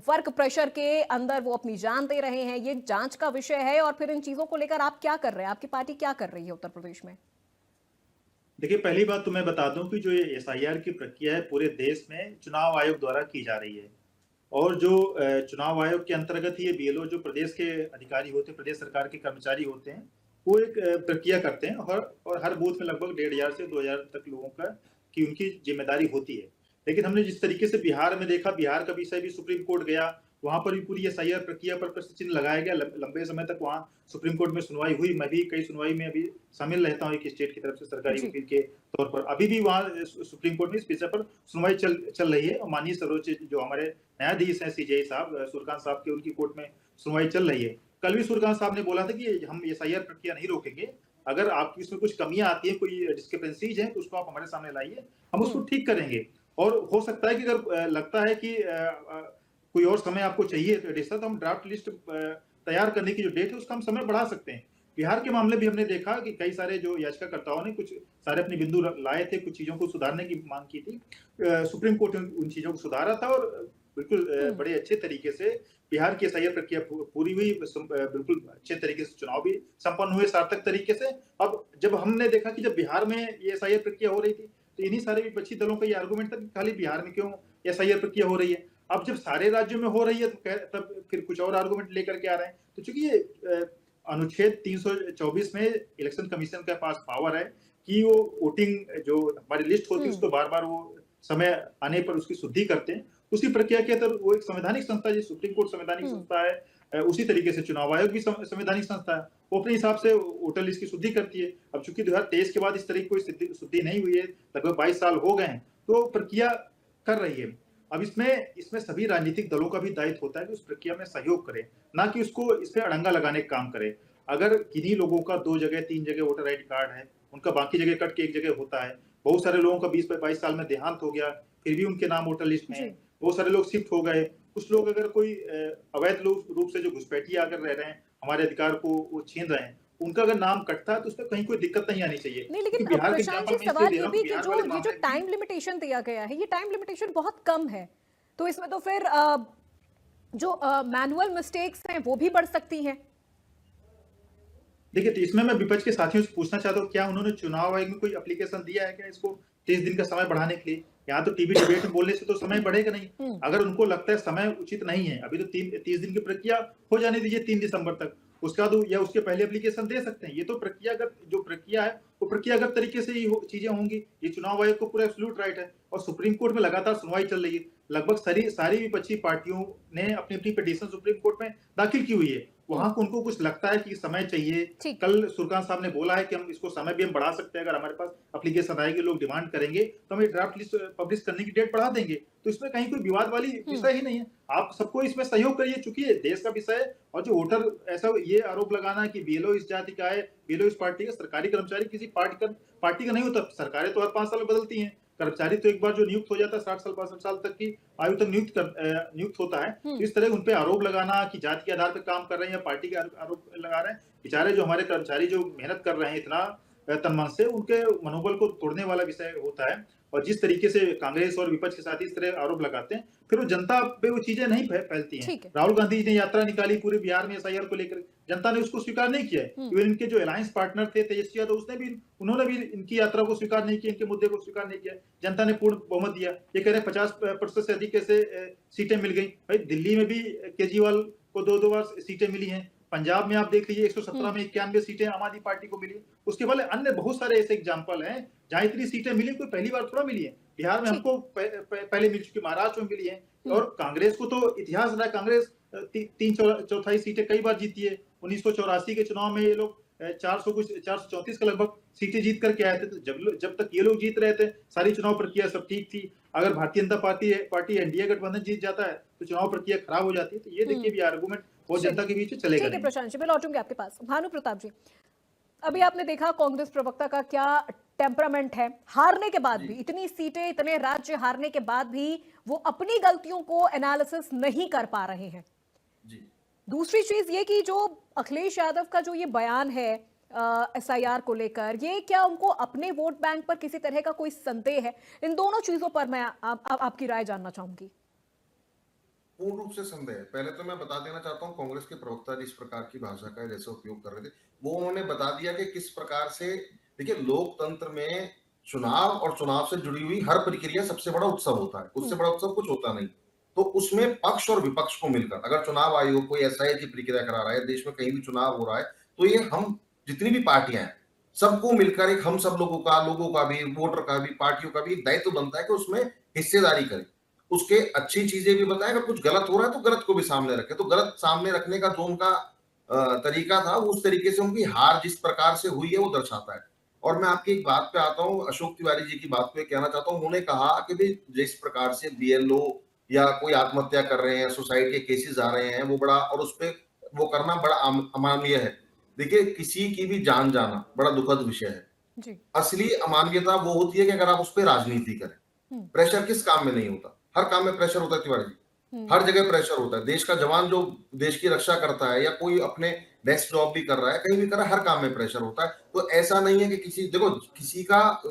वर्क प्रेशर के अंदर वो अपनी जान दे रहे हैं, ये जांच का विषय है। और फिर इन चीजों को लेकर आप क्या कर रहे हैं, आपकी पार्टी क्या कर रही है उत्तर प्रदेश में? देखिए, पहली बात तो मैं बता दूं कि जो ये एसआईआर की प्रक्रिया है पूरे देश में चुनाव आयोग द्वारा की जा रही है। और जो चुनाव आयोग के अंतर्गत ही ये बीएलओ जो प्रदेश के अधिकारी होते हैं, प्रदेश सरकार के कर्मचारी होते हैं, वो एक प्रक्रिया करते हैं और हर बूथ में लगभग 1500 से 2000 तक लोगों का की उनकी जिम्मेदारी होती है। लेकिन हमने जिस तरीके से बिहार में देखा, बिहार का विषय भी सुप्रीम कोर्ट गया, वहां पर भी पूरी एसआईआर प्रक्रिया पर प्रश्न चिन्ह लगाया गया। लंबे समय तक वहां सुप्रीम कोर्ट में सुनवाई हुई। मैं भी कई सुनवाई में अभी शामिल रहता हूँ एक स्टेट की तरफ से सरकारी वकील के तौर पर। अभी भी वहां सुप्रीम कोर्ट में इस विषय पर सुनवाई चल रही है और माननीय सर्वोच्च जो हमारे न्यायाधीश हैं सीजेआई साहब सूर्यकांत साहब के, उनकी कोर्ट में सुनवाई चल रही है। कल भी सूर्यकांत साहब ने बोला था कि हम एसआईआर प्रक्रिया नहीं रोकेंगे, अगर आपकी इसमें कुछ कमियां आती है, कोई डिस्क्रिपेंसीज हैं, तो उसको आप हमारे सामने लाइए, हम उसको ठीक करेंगे। और हो सकता है कि अगर लगता है कि कोई और समय आपको चाहिए तो हम ड्राफ्ट लिस्ट तैयार करने की जो डेट है उसका हम समय बढ़ा सकते हैं। बिहार के मामले भी हमने देखा कि कई सारे जो याचिकाकर्ताओं ने कुछ सारे अपने बिंदु लाए थे, कुछ चीजों को सुधारने की मांग की थी। सुप्रीम कोर्ट ने उन चीजों को सुधारा था और बिल्कुल बड़े अच्छे तरीके से बिहार की एसआईआर प्रक्रिया पूरी हुई। बिल्कुल अच्छे तरीके से चुनाव भी संपन्न हुए सार्थक तरीके से। अब जब हमने देखा कि जब बिहार में ये एसआईआर प्रक्रिया हो रही थी तो इन्हीं सारे विपक्षी दलों का ये आर्गुमेंट था कि खाली बिहार में क्यों एसआईआर प्रक्रिया हो रही है। अब जब सारे राज्यों में हो रही है तो तब फिर कुछ और आर्गुमेंट लेकर के आ रहे हैं। तो चूंकि ये अनुच्छेद 324 में इलेक्शन कमीशन के पास पावर है कि वो वोटिंग जो हमारी लिस्ट होती है उसको बार बार वो समय आने पर उसकी शुद्धि करते हैं। उसी प्रक्रिया के अंदर वो एक संवैधानिक संस्था, जो सुप्रीम कोर्ट संवैधानिक संस्था है, उसी तरीके से चुनाव आयोग भी संवैधानिक संस्था है, वो अपने हिसाब से वोटर लिस्ट की शुद्धि करती है। अब चूंकि 2023 के बाद इस तरह की कोई शुद्धि नहीं हुई है, लगभग 22 साल हो गए हैं, तो प्रक्रिया कर रही है। अब इसमें सभी राजनीतिक दलों का भी दायित्व होता है कि उस प्रक्रिया में सहयोग करें, ना कि उसको इस पे अड़ंगा लगाने का काम करें। अगर किन्हीं लोगों का 2 जगह 3 जगह वोटर आईडी कार्ड है, उनका बाकी जगह कट के एक जगह होता है, बहुत सारे लोगों का 20-22 साल में देहांत हो गया, फिर भी उनके नाम वोटर लिस्ट में है, बहुत सारे लोग शिफ्ट हो गए, कुछ लोग अगर कोई अवैध रूप से जो घुसपैठिया अगर रह रहे हैं, हमारे अधिकार को वो छीन रहे हैं, उनका अगर नाम कटता है तो उसमें कहीं कोई दिक्कत नहीं आनी चाहिए। नहीं, लेकिन बिहार के प्रशांत एग्जाम्पल जी में सवाल इसलिए दे ये रहा हूं भी कि कि बिहार जो वाले ये जो मामले में टाइम लिमिटेशन दिया गया है, ये टाइम लिमिटेशन बहुत कम है, तो इसमें तो फिर जो मैनुअल मिस्टेक्स हैं वो भी बढ़ सकती हैं। देखिए, तो इसमें मैं विपक्ष के साथियों से पूछना चाहता हूँ, क्या उन्होंने चुनाव आयोग में कोई एप्लीकेशन दिया है क्या इसको 30 दिन का समय बढ़ाने के लिए? यहाँ तो टीवी डिबेट में बोलने से तो समय बढ़ेगा नहीं। अगर उनको लगता है समय उचित नहीं है, अभी तो 30 दिन की प्रक्रिया हो जाने दीजिए 3 दिसंबर तक, उसका तो या उसके पहले एप्लीकेशन दे सकते हैं। ये तो प्रक्रियागत जो प्रक्रिया है वो प्रक्रियागत तरीके से ही चीजें होंगी। ये चुनाव आयोग को पूरा एब्सोल्यूट राइट है और सुप्रीम कोर्ट में लगातार सुनवाई चल रही है। लगभग सारी विपक्षी पार्टियों ने अपनी अपनी पिटीशन सुप्रीम कोर्ट में दाखिल की हुई है। वहां को उनको कुछ लगता है कि समय चाहिए। कल सुरकांत साहब ने बोला है कि हम इसको समय भी हम बढ़ा सकते हैं, अगर हमारे पास एप्लीकेशन आएगी, लोग डिमांड करेंगे तो हम ड्राफ्ट लिस्ट पब्लिश करने की डेट बढ़ा देंगे। तो इसमें कहीं कोई विवाद वाली विषय ही नहीं है। आप सबको इसमें सहयोग करिए, चूंकि ये देश का विषय है। और जो वोटर ऐसा ये आरोप लगाना कि बीएलओ इस जाति का है, बीएलओ इस पार्टी का, सरकारी कर्मचारी किसी पार्टी का नहीं होता। सरकारें तो हर 5 साल में बदलती हैं, कर्मचारी तो एक बार जो नियुक्त हो जाता है 60 साल 65 साल तक की आयु तक नियुक्त होता है। तो इस तरह उन पे आरोप लगाना कि जाति के आधार पर काम कर रहे हैं या पार्टी के आरोप लगा रहे हैं, बेचारे जो हमारे कर्मचारी जो मेहनत कर रहे हैं इतना तन मन से, उनके मनोबल को तोड़ने वाला विषय होता है। और जिस तरीके से कांग्रेस और विपक्ष के साथ इस तरह आरोप लगाते हैं, फिर वो जनता पे वो चीजें नहीं फैलती हैं। राहुल गांधी ने यात्रा निकाली पूरे बिहार में एसआईआर को लेकर, जनता ने उसको स्वीकार नहीं किया है। इवन इनके जो अलायंस पार्टनर थे तेजस्वी यादव, उन्होंने भी इनकी यात्रा को स्वीकार नहीं किया, इनके मुद्दे को स्वीकार नहीं किया। जनता ने पूर्ण बहुमत दिया। ये कह रहे 50% से अधिक कैसे सीटें मिल गई। भाई दिल्ली में भी केजरीवाल को 2 बार सीटें मिली हैं। पंजाब में आप देख लीजिए 117 में 91 सीटें आम आदमी पार्टी को मिली। उसके बाद अन्य बहुत सारे ऐसे एग्जाम्पल हैं जहां इतनी सीटें मिली, कोई पहली बार थोड़ा मिली है। बिहार में हमको पहले मिल चुकी, महाराष्ट्र में मिली है। और कांग्रेस को तो इतिहास रहा है, कांग्रेस 3/4 सीटें कई बार जीती है। 1984 के चुनाव में ये लोग 434 का लगभग सीटें जीत करके आए थे। तो जब तक ये लोग जीत रहे थे, सारी चुनाव प्रक्रिया सब ठीक थी। अगर भारतीय जनता पार्टी एनडीए गठबंधन जीत जाता है तो चुनाव प्रक्रिया खराब हो जाती है। तो ये देखिए भी आर्गुमेंट वो जनता के बीच चलेगा। ठीक है प्रशांत जी, मैं लौटूंगी आपके पास। भानु प्रताप जी, अभी आपने देखा कांग्रेस प्रवक्ता का क्या टेम्परामेंट है। हारने के बाद भी, इतनी सीटें, इतने राज्य हारने के बाद भी वो अपनी गलतियों को एनालिसिस नहीं कर पा रहे हैं। दूसरी चीज ये कि जो अखिलेश यादव का जो ये बयान है एसआईआर को लेकर, ये क्या उनको अपने वोट बैंक पर किसी तरह का कोई संदेह है? इन दोनों चीजों पर मैं आपकी राय जानना चाहूंगी। पूर्ण रूप से संदेह है। पहले तो मैं बता देना चाहता हूं, कांग्रेस के प्रवक्ता जिस प्रकार की भाषा का जैसे उपयोग कर रहे थे, वो उन्होंने बता दिया कि किस प्रकार से, देखिए लोकतंत्र में चुनाव और चुनाव से जुड़ी हुई हर प्रक्रिया सबसे बड़ा उत्सव होता है। उससे बड़ा उत्सव कुछ होता नहीं। तो उसमें पक्ष और विपक्ष को मिलकर, अगर चुनाव आयोग कोई एसआईआर की प्रक्रिया करा रहा है, देश में कहीं भी चुनाव हो रहा है, तो ये हम जितनी भी पार्टियां हैं सबको मिलकर एक हम सब लोगों का भी, वोटर का भी, पार्टियों का भी एक दायित्व बनता है कि उसमें हिस्सेदारी करें। उसके अच्छी चीजें भी बताएं, अगर कुछ गलत हो रहा है तो गलत को भी सामने रखें। तो गलत सामने रखने का जो उनका तरीका था, उस तरीके से उनकी हार जिस प्रकार से हुई है वो दर्शाता है। और मैं आपकी एक बात पे आता हूँ, अशोक तिवारी जी की बात पे कहना चाहता हूँ। उन्होंने कहा कि भाई जिस प्रकार से बीएलओ या कोई आत्महत्या कर रहे हैं, सुसाइड के केसेस आ रहे हैं, वो बड़ा, और उस पर वो करना बड़ा अमानवीय है। देखिए किसी की भी जान जाना बड़ा दुखद विषय है। असली अमानवीयता वो होती है कि अगर आप उस पर राजनीति करें। प्रेशर किस काम में नहीं होता? हर काम में प्रेशर होता है तिवारी जी, हर जगह प्रेशर होता है। देश का जवान जो देश की रक्षा करता है या कोई अपने डेस्क जॉब भी कर रहा है, कहीं भी कर रहा है, हर काम में प्रेशर होता है। तो ऐसा नहीं है कि किसी का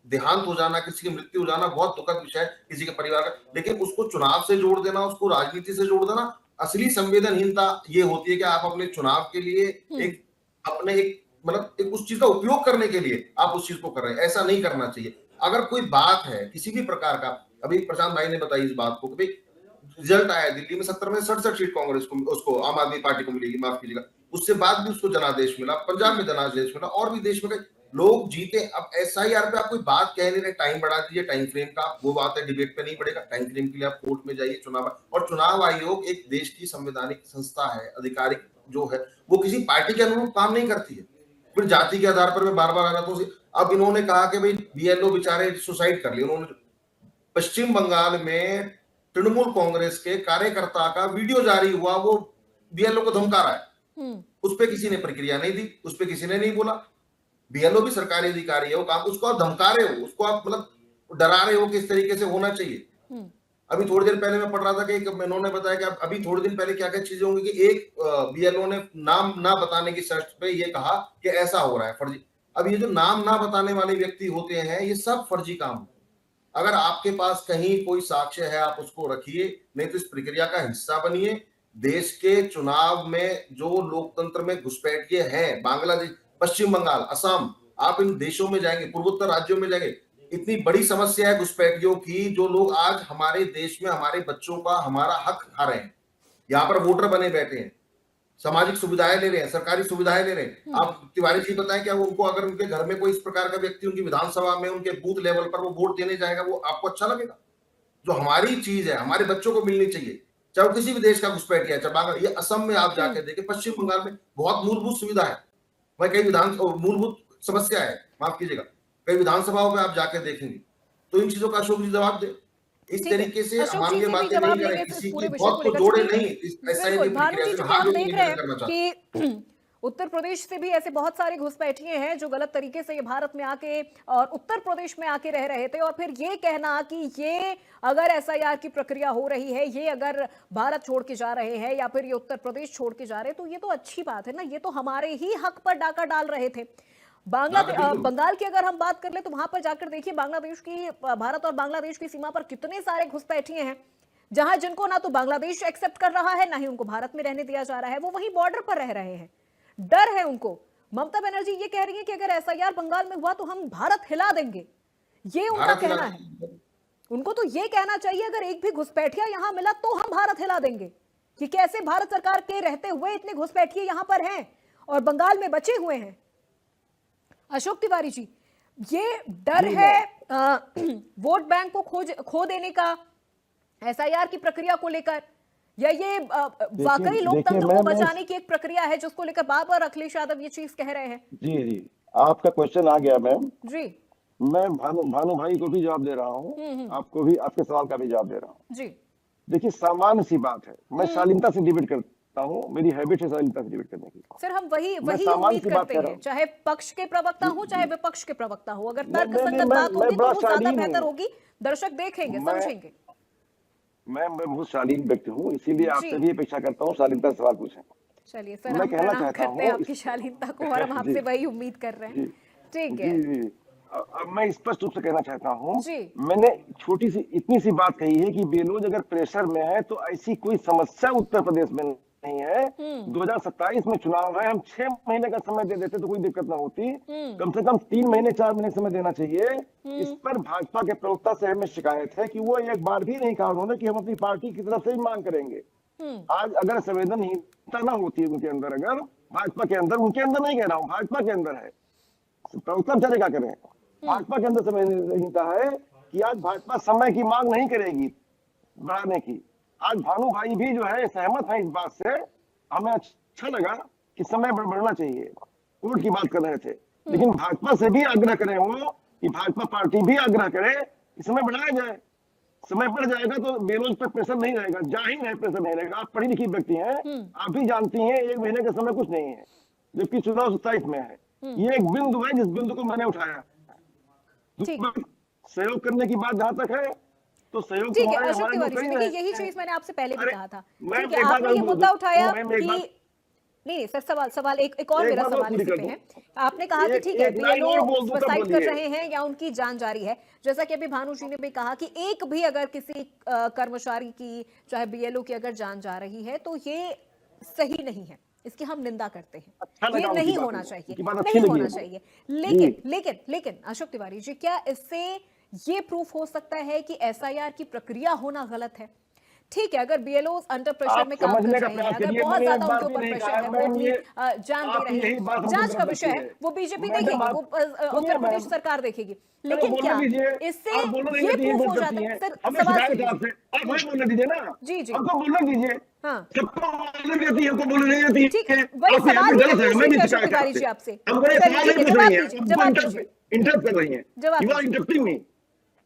देहांत हो जाना, किसी की मृत्यु हो जाना बहुत दुखद विषय है किसी के परिवार का, लेकिन उसको चुनाव से जोड़ देना, उसको राजनीति से जोड़ देना, असली संवेदनहीनता ये होती है कि आप अपने चुनाव के लिए एक उस चीज का उपयोग करने के लिए आप उस चीज को कर रहे हैं। ऐसा नहीं करना चाहिए। अगर कोई बात है किसी भी प्रकार का, अभी प्रशांत भाई ने बताई इस बात को कि रिजल्ट आया दिल्ली में 70 में 67 सीट कांग्रेस को, उसको आम आदमी पार्टी को मिलेगी, माफ कीजिएगा, उससे बाद भी उसको जनादेश मिला, पंजाब में जनादेश मिला, और भी देश में लोग जीते। अब एसआईआर पे आप कोई बात कह नहीं रहे, टाइम बढ़ा दीजिए, टाइम फ्रेम का वो बात है, डिबेट पे नहीं पड़ेगा। टाइम फ्रेम के लिए आप कोर्ट में जाइए, और चुनाव आयोग एक देश की संवैधानिक संस्था है, आधिकारिक जो है वो किसी पार्टी के अनुरूप काम नहीं करती है। फिर जाति के आधार पर मैं बार बार आ रहा हूँ। अब इन्होंने कहा कि भाई बीएलओ बेचारे सुसाइड कर लिए। उन्होंने पश्चिम बंगाल में तृणमूल कांग्रेस के कार्यकर्ता का वीडियो जारी हुआ, वो बीएलओ को धमका रहा है, उस पर किसी ने प्रक्रिया नहीं दी, उस पर किसी ने नहीं बोला। बीएलओ भी सरकारी अधिकारी है, वो काम, उसको आप धमका रहे हो, उसको आप मतलब डरा रहे हो कि इस तरीके से होना चाहिए। अभी थोड़ी देर पहले मैं पढ़ रहा था कि इन्होंने बताया कि अभी थोड़े दिन पहले क्या क्या चीजें होंगी कि एक बीएलओ ने नाम ना बताने की शर्त पे ये कहा कि ऐसा हो रहा है फर्जी। अब ये जो नाम ना बताने वाले व्यक्ति होते हैं, ये सब फर्जी काम है। अगर आपके पास कहीं कोई साक्ष्य है आप उसको रखिए, नहीं तो इस प्रक्रिया का हिस्सा बनिए। देश के चुनाव में जो लोकतंत्र में घुसपैठिए हैं, बांग्लादेश, पश्चिम बंगाल, असम, आप इन देशों में जाएंगे, पूर्वोत्तर राज्यों में जाएंगे, इतनी बड़ी समस्या है घुसपैठियों की, जो लोग आज हमारे देश में हमारे बच्चों का हमारा हक खा रहे हैं, यहाँ पर वोटर बने बैठे हैं, सामाजिक सुविधाएं ले रहे हैं, सरकारी सुविधाएं ले रहे हैं। आप तिवारी जी बताएं, क्या उनको अगर उनके घर में कोई इस प्रकार का व्यक्ति उनकी विधानसभा में उनके बूथ लेवल पर वो वोट देने जाएगा, वो आपको अच्छा लगेगा? जो हमारी चीज है, हमारे बच्चों को मिलनी चाहिए, चाहे वो किसी भी देश का घुसपैठिया है, चाहे ये असम में आप जाके देखें, पश्चिम बंगाल में बहुत मूलभूत सुविधा है, वही कई मूलभूत समस्या है, माफ कीजिएगा, कई विधानसभाओं में आप जाके देखेंगे। तो इन चीजों का अशोक जी जवाब दे। इस तरीके से मानवीय बातें नहीं करें, किसी की बहुत को जोड़े नहीं, ऐसा ही हम देख रहे हैं कि उत्तर प्रदेश से भी ऐसे बहुत सारे घुसपैठिए हैं जो गलत तरीके से ये भारत में आके और उत्तर प्रदेश में आके रह रहे थे, और फिर ये कहना कि ये अगर एसआईआर की प्रक्रिया हो रही है, ये अगर भारत छोड़ के जा रहे हैं या फिर ये उत्तर प्रदेश छोड़ के जा रहे हैं, तो ये तो अच्छी बात है ना, ये तो हमारे ही हक पर डाका डाल रहे थे। बंगाल की अगर हम बात कर ले तो वहां पर जाकर देखिए, बांग्लादेश की, भारत और बांग्लादेश की सीमा पर कितने सारे घुसपैठिए हैं, जहां जिनको ना तो बांग्लादेश एक्सेप्ट कर रहा है, ना ही उनको भारत में रहने दिया जा रहा है, वो वहीं बॉर्डर पर रह रहे हैं, डर है उनको। ममता बनर्जी ये कह रही है कि अगर एसआईआर बंगाल में हुआ तो हम भारत हिला देंगे, ये उनका कहना है। उनको तो ये कहना चाहिए अगर एक भी घुसपैठिया यहां मिला तो हम भारत हिला देंगे, कि कैसे भारत सरकार के रहते हुए इतने घुसपैठिए यहां पर हैं और बंगाल में बचे हुए हैं। अशोक तिवारी जी, ये डर है वोट बैंक को खो देने का एसआईआर की प्रक्रिया को लेकर, या ये वाकई लोकतंत्र को बचाने की एक प्रक्रिया है जिसको लेकर बार बार अखिलेश यादव ये चीज कह रहे हैं? जी आपका क्वेश्चन आ गया मैम जी। मैं भानु भाई को भी जवाब दे रहा हूँ, आपको भी, आपके सवाल का भी जवाब दे रहा हूँ जी। देखिए सामान्य सी बात है, मैं शालीनता से डिबेट करता हूँ, मेरी हैबिट है शालीनता से डिबेट करने की। सर हम वही उम्मीद करते हैं, चाहे पक्ष के प्रवक्ता हो चाहे विपक्ष के प्रवक्ता हो, अगर तर्कसंगत बात होगी तो वो ज्यादा बेहतर होगी, दर्शक देखेंगे, समझेंगे। मैं बहुत शालीन व्यक्ति हूँ, इसीलिए आपसे भी अपेक्षा करता हूँ शालीनता से सवाल पूछें। चलिए सर, हम प्रणाम करते हैं आपकी शालीनता को और हम आपसे वही उम्मीद कर रहे हैं। ठीक है, अब मैं स्पष्ट रूप से कहना चाहता हूँ, मैंने छोटी सी इतनी सी बात कही है कि बेलोज अगर प्रेशर में है तो ऐसी कोई समस्या उत्तर प्रदेश में नहीं है। 2027 में चुनाव है, हम 6 महीने का समय दे देते तो कोई दिक्कत ना होती, कम से कम 3 महीने 4 महीने समय देना चाहिए। इस पर भाजपा के प्रवक्ता से हमें शिकायत है कि वो एक बार भी नहीं कहा उन्होंने कि हम अपनी पार्टी की तरफ से ही मांग करेंगे। आज अगर संवेदनहीनता ना होती है उनके अंदर, अगर भाजपा के अंदर, उनके अंदर नहीं कह रहा हूँ, भाजपा के अंदर है, प्रवक्ता बेचारे क्या करें, भाजपा के अंदर संवेदनहीनता है कि आज भाजपा समय की मांग नहीं करेगी बढ़ाने की। आज भानु भाई भी जो है सहमत है इस बात से, हमें अच्छा लगा कि समय बढ़ना चाहिए, कोर्ट की बात कर रहे थे, लेकिन भाजपा से भी आग्रह करें वो कि भाजपा पार्टी भी आग्रह करे कि समय बढ़ाया जाए। समय बढ़ जाएगा तो बेलोज पर प्रेशर नहीं रहेगा, जाहिर है प्रेशर नहीं रहेगा। आप पढ़ी लिखी व्यक्ति हैं, आप भी जानती हैं 1 महीने का समय कुछ नहीं है, जबकि चुनाव 27 में है। ये एक बिंदु है जिस बिंदु को मैंने उठाया। सहयोग करने की बात जहां तक है तो सहयोग, ठीक है अशोक तिवारी जी, देखिए यही चीज मैंने आपसे पहले भी कहा था, ठीक है, आपने ये मुद्दा उठाया कि नहीं सर, सवाल एक और मेरा सवाल इसी पे है। आपने कहा कि ठीक है बीएलओ सुसाइड कर रहे हैं या उनकी जान जारी है, जैसा कि अभी भानु जी ने भी कहा कि एक भी अगर किसी कर्मचारी की, चाहे बीएलओ की अगर जान जा रही है तो ये सही नहीं है, इसकी हम निंदा करते हैं, ये नहीं होना चाहिए, नहीं होना चाहिए। लेकिन अशोक तिवारी जी, क्या इससे ये प्रूफ हो सकता है कि एसआईआर की प्रक्रिया होना गलत है? ठीक है, अगर बीएलओ अंडर प्रेशर में काम कर रहे हैं, अगर बहुत ज्यादा उनके ऊपर प्रेशर है, वो अपनी जान दे रहे हैं, जांच का विषय है, वो बीजेपी देखेगी, वो उत्तर प्रदेश सरकार देखेगी, लेकिन क्या इससे ये प्रूफ हो जाता है? सर सवाल बोलने दीजिए ना, जी जी, हमको बोलने दीजिए। हाँ सबको बोलने देती है, हमको बोलने नहीं देती। ठीक है, वही सवाल ही पूछ रही थी अशोक तिवारी जी आपसे। चलिए जवाब दीजिए, इंटरप्ट कर रही है, जवाब यू आर इंटरप्टिंग मी।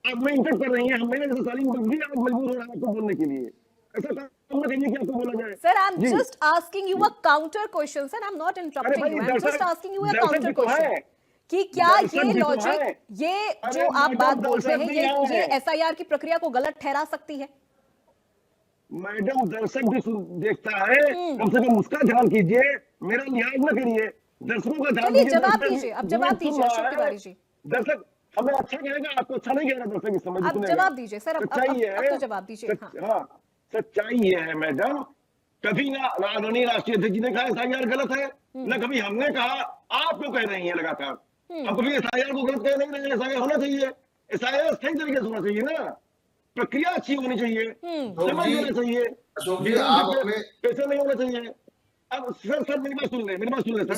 अब मैं इंटरप्ट कर रही है, हम मैंने सारी भी आज मजबूर हो रहा है आपको बोलने के लिए। ऐसा काम मत करिए कि आपको बोला जाए। Sir I am just asking you a counter question, sir I am not interrupting you, I am just asking you a counter question कि क्या ये लॉजिक, ये जो आप बात बोल रहे हैं, ये एसआईआर की प्रक्रिया को गलत ठहरा सकती है? मैडम दर्शक भी देखता है, कम से कम उसका ध्यान कीजिए, मेरा लिहाज न करिए, दर्शकों का ध्यान चलिए कीजिए। जवाब दीजिए, अब जवाब दीजिए अशोक तिवारी जी। दर्शक हमें अच्छा कहेगा, आपको अच्छा नहीं कहेगा दर्शक इस समय। अब जवाब दीजिए सर, अब तो जवाब दीजिए। हाँ, सच्चाई ये है मैडम, कभी ना आदरणीय राष्ट्रीय अध्यक्ष जी ने कहा एसआईआर गलत है, न कभी हमने कहा, आप क्यों कह रही हैं लगातार। हम कभी एसआईआर को गलत कह नहीं रहे, एसआईआर होना चाहिए, एसआईआर सही तरीके से होना चाहिए ना, प्रक्रिया अच्छी होनी चाहिए, समझ होना चाहिए, पैसे नहीं होना चाहिए। अब सर मेरी बात सुन ले सर,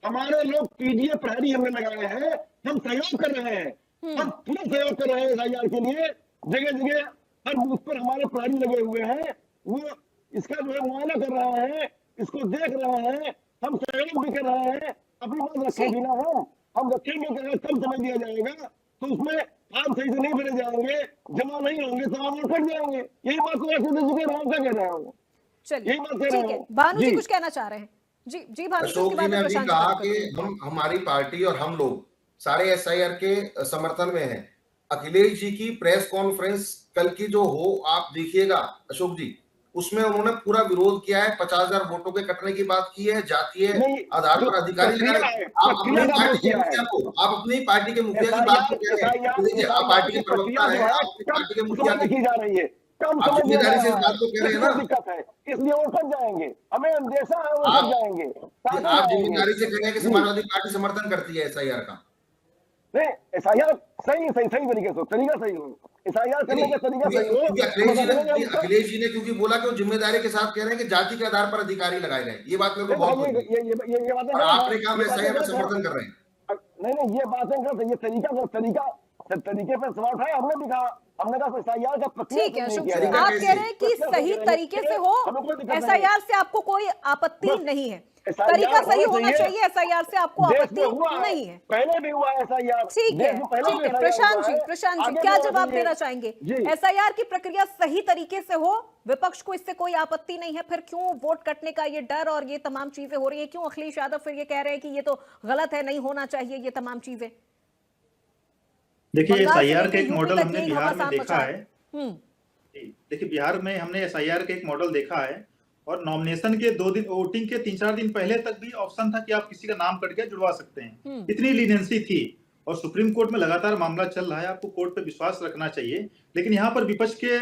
हमारे लोग पीजीए प्रहरी हमने लगाए हैं, हम सहयोग कर रहे हैं, हम पूरा सहयोग कर रहे हैं एसआईआर के लिए, जगह जगह हर बूथ पर हमारे प्रहरी लगे हुए हैं, वो इसका जो है मुआयना कर रहे हैं, इसको देख रहे हैं, हम सहयोग भी कर रहे हैं। अपनी बात रखेंगे ना, हम रखेंगे कि अगर कम समय दिया जाएगा तो उसमें काम सही से नहीं भरे जाएंगे, जमा नहीं होंगे, तमाम लोग कट जाएंगे। यही बात को कह रहा हूँ। चलिए ठीक है, भानु जी कुछ कहना चाह रहे हैं? जी जी भानु जी, अशोक जी ने अभी कहा कि हमारी पार्टी और हम लोग सारे एसआईआर के समर्थन में हैं। अखिलेश जी की प्रेस कॉन्फ्रेंस कल की जो हो, आप देखिएगा अशोक जी, उसमें उन्होंने पूरा विरोध किया है, 50,000 वोटों के कटने की बात की है, जातीय आधार पर अधिकारी लगाए। आप अपनी पार्टी के मुखिया की बात कह रहे हैं, आप पार्टी के प्रवक्ता है, आप अपनी पार्टी के मुखिया की जा रही है, आप जिम्मेदारी से इस बात को कह रहे हैं ना, दिक्कत है, इसलिए वो फंस जाएंगे, हमें अंदेशा है वो फंस जाएंगे। आप जिम्मेदारी से कह रहे हैं कि समाजवादी पार्टी समर्थन करती है एसआईआर का। नहीं, एसआईआर सही तरीके से, तरीका सही हो, एसआईआर करने का तरीका सही हो। अखिलेश जी ने क्योंकि बोला कि वो जिम्मेदारी के साथ कह रहे हैं कि जाति के आधार पर अधिकारी लगाए गए, ये बात मेरे को बहुत ये बातें आपने कहा एसआईआर का समर्थन कर रहे हैं। नहीं, ये बातें गलत, ये तरीके पर सवाल उठाया, हमने भी कहा, हमने कहा एसआईआर का प्रक्रिया ठीक है अशोक जी, आप कह रहे हैं कि सही तरीके से हो, एसआईआर से आपको कोई आपत्ति नहीं है, तरीका सही होना चाहिए, एसआईआर से आपको आपत्ति नहीं है। पहले भी हुआ एसआईआर। ठीक है प्रशांत जी क्या जवाब देना चाहेंगे? एसआईआर की प्रक्रिया सही तरीके से हो, विपक्ष को इससे कोई आपत्ति नहीं है, फिर क्यों वोट कटने का ये डर और ये तमाम चीजें हो रही है? क्यों अखिलेश यादव फिर ये कह रहे हैं कि ये तो गलत है, नहीं होना चाहिए ये तमाम चीजें? देखिए एसआईआर का एक मॉडल हमने बिहार में देखा है। देखिए बिहार में हमने एसआईआर का एक मॉडल देखा है, और नॉमिनेशन के 2 दिन, वोटिंग के 3-4 दिन पहले तक भी ऑप्शन था कि आप किसी का नाम कट के जुड़वा सकते हैं, इतनी लीनियंसी थी। और सुप्रीम कोर्ट में लगातार मामला चल रहा है, आपको कोर्ट पे विश्वास रखना चाहिए। लेकिन यहाँ पर विपक्ष के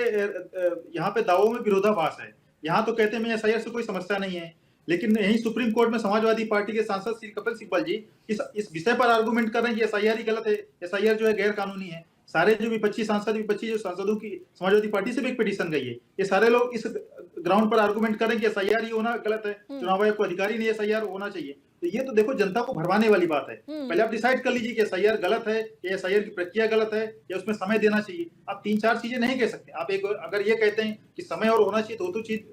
यहाँ पे दावों में विरोधाभास है। यहाँ तो कहते हैं एसआईआर से कोई समस्या नहीं है, लेकिन यही सुप्रीम कोर्ट में समाजवादी पार्टी के सांसद श्री कपिल सिब्बल जी इस विषय पर आर्गुमेंट कर रहे हैं कि एसआईआर ही गलत है, एसआईआर जो है गैर कानूनी है। सारे जो विपक्षी जो सांसदों की समाजवादी पार्टी से भी एक पिटीशन गई है, ये सारे लोग इस ग्राउंड पर आर्गुमेंट करें कि एसआईआर ही होना गलत है, चुनाव आयोग को अधिकारी नहीं एसआईआर होना चाहिए। तो ये तो देखो जनता को भरमाने वाली बात है। पहले आप डिसाइड कर लीजिए कि एसआईआर गलत है या एसआईआर की प्रक्रिया गलत है या उसमें समय देना चाहिए। आप 3-4 चीजें नहीं कह सकते। आप एक अगर ये कहते हैं कि समय और होना चाहिए तो चीज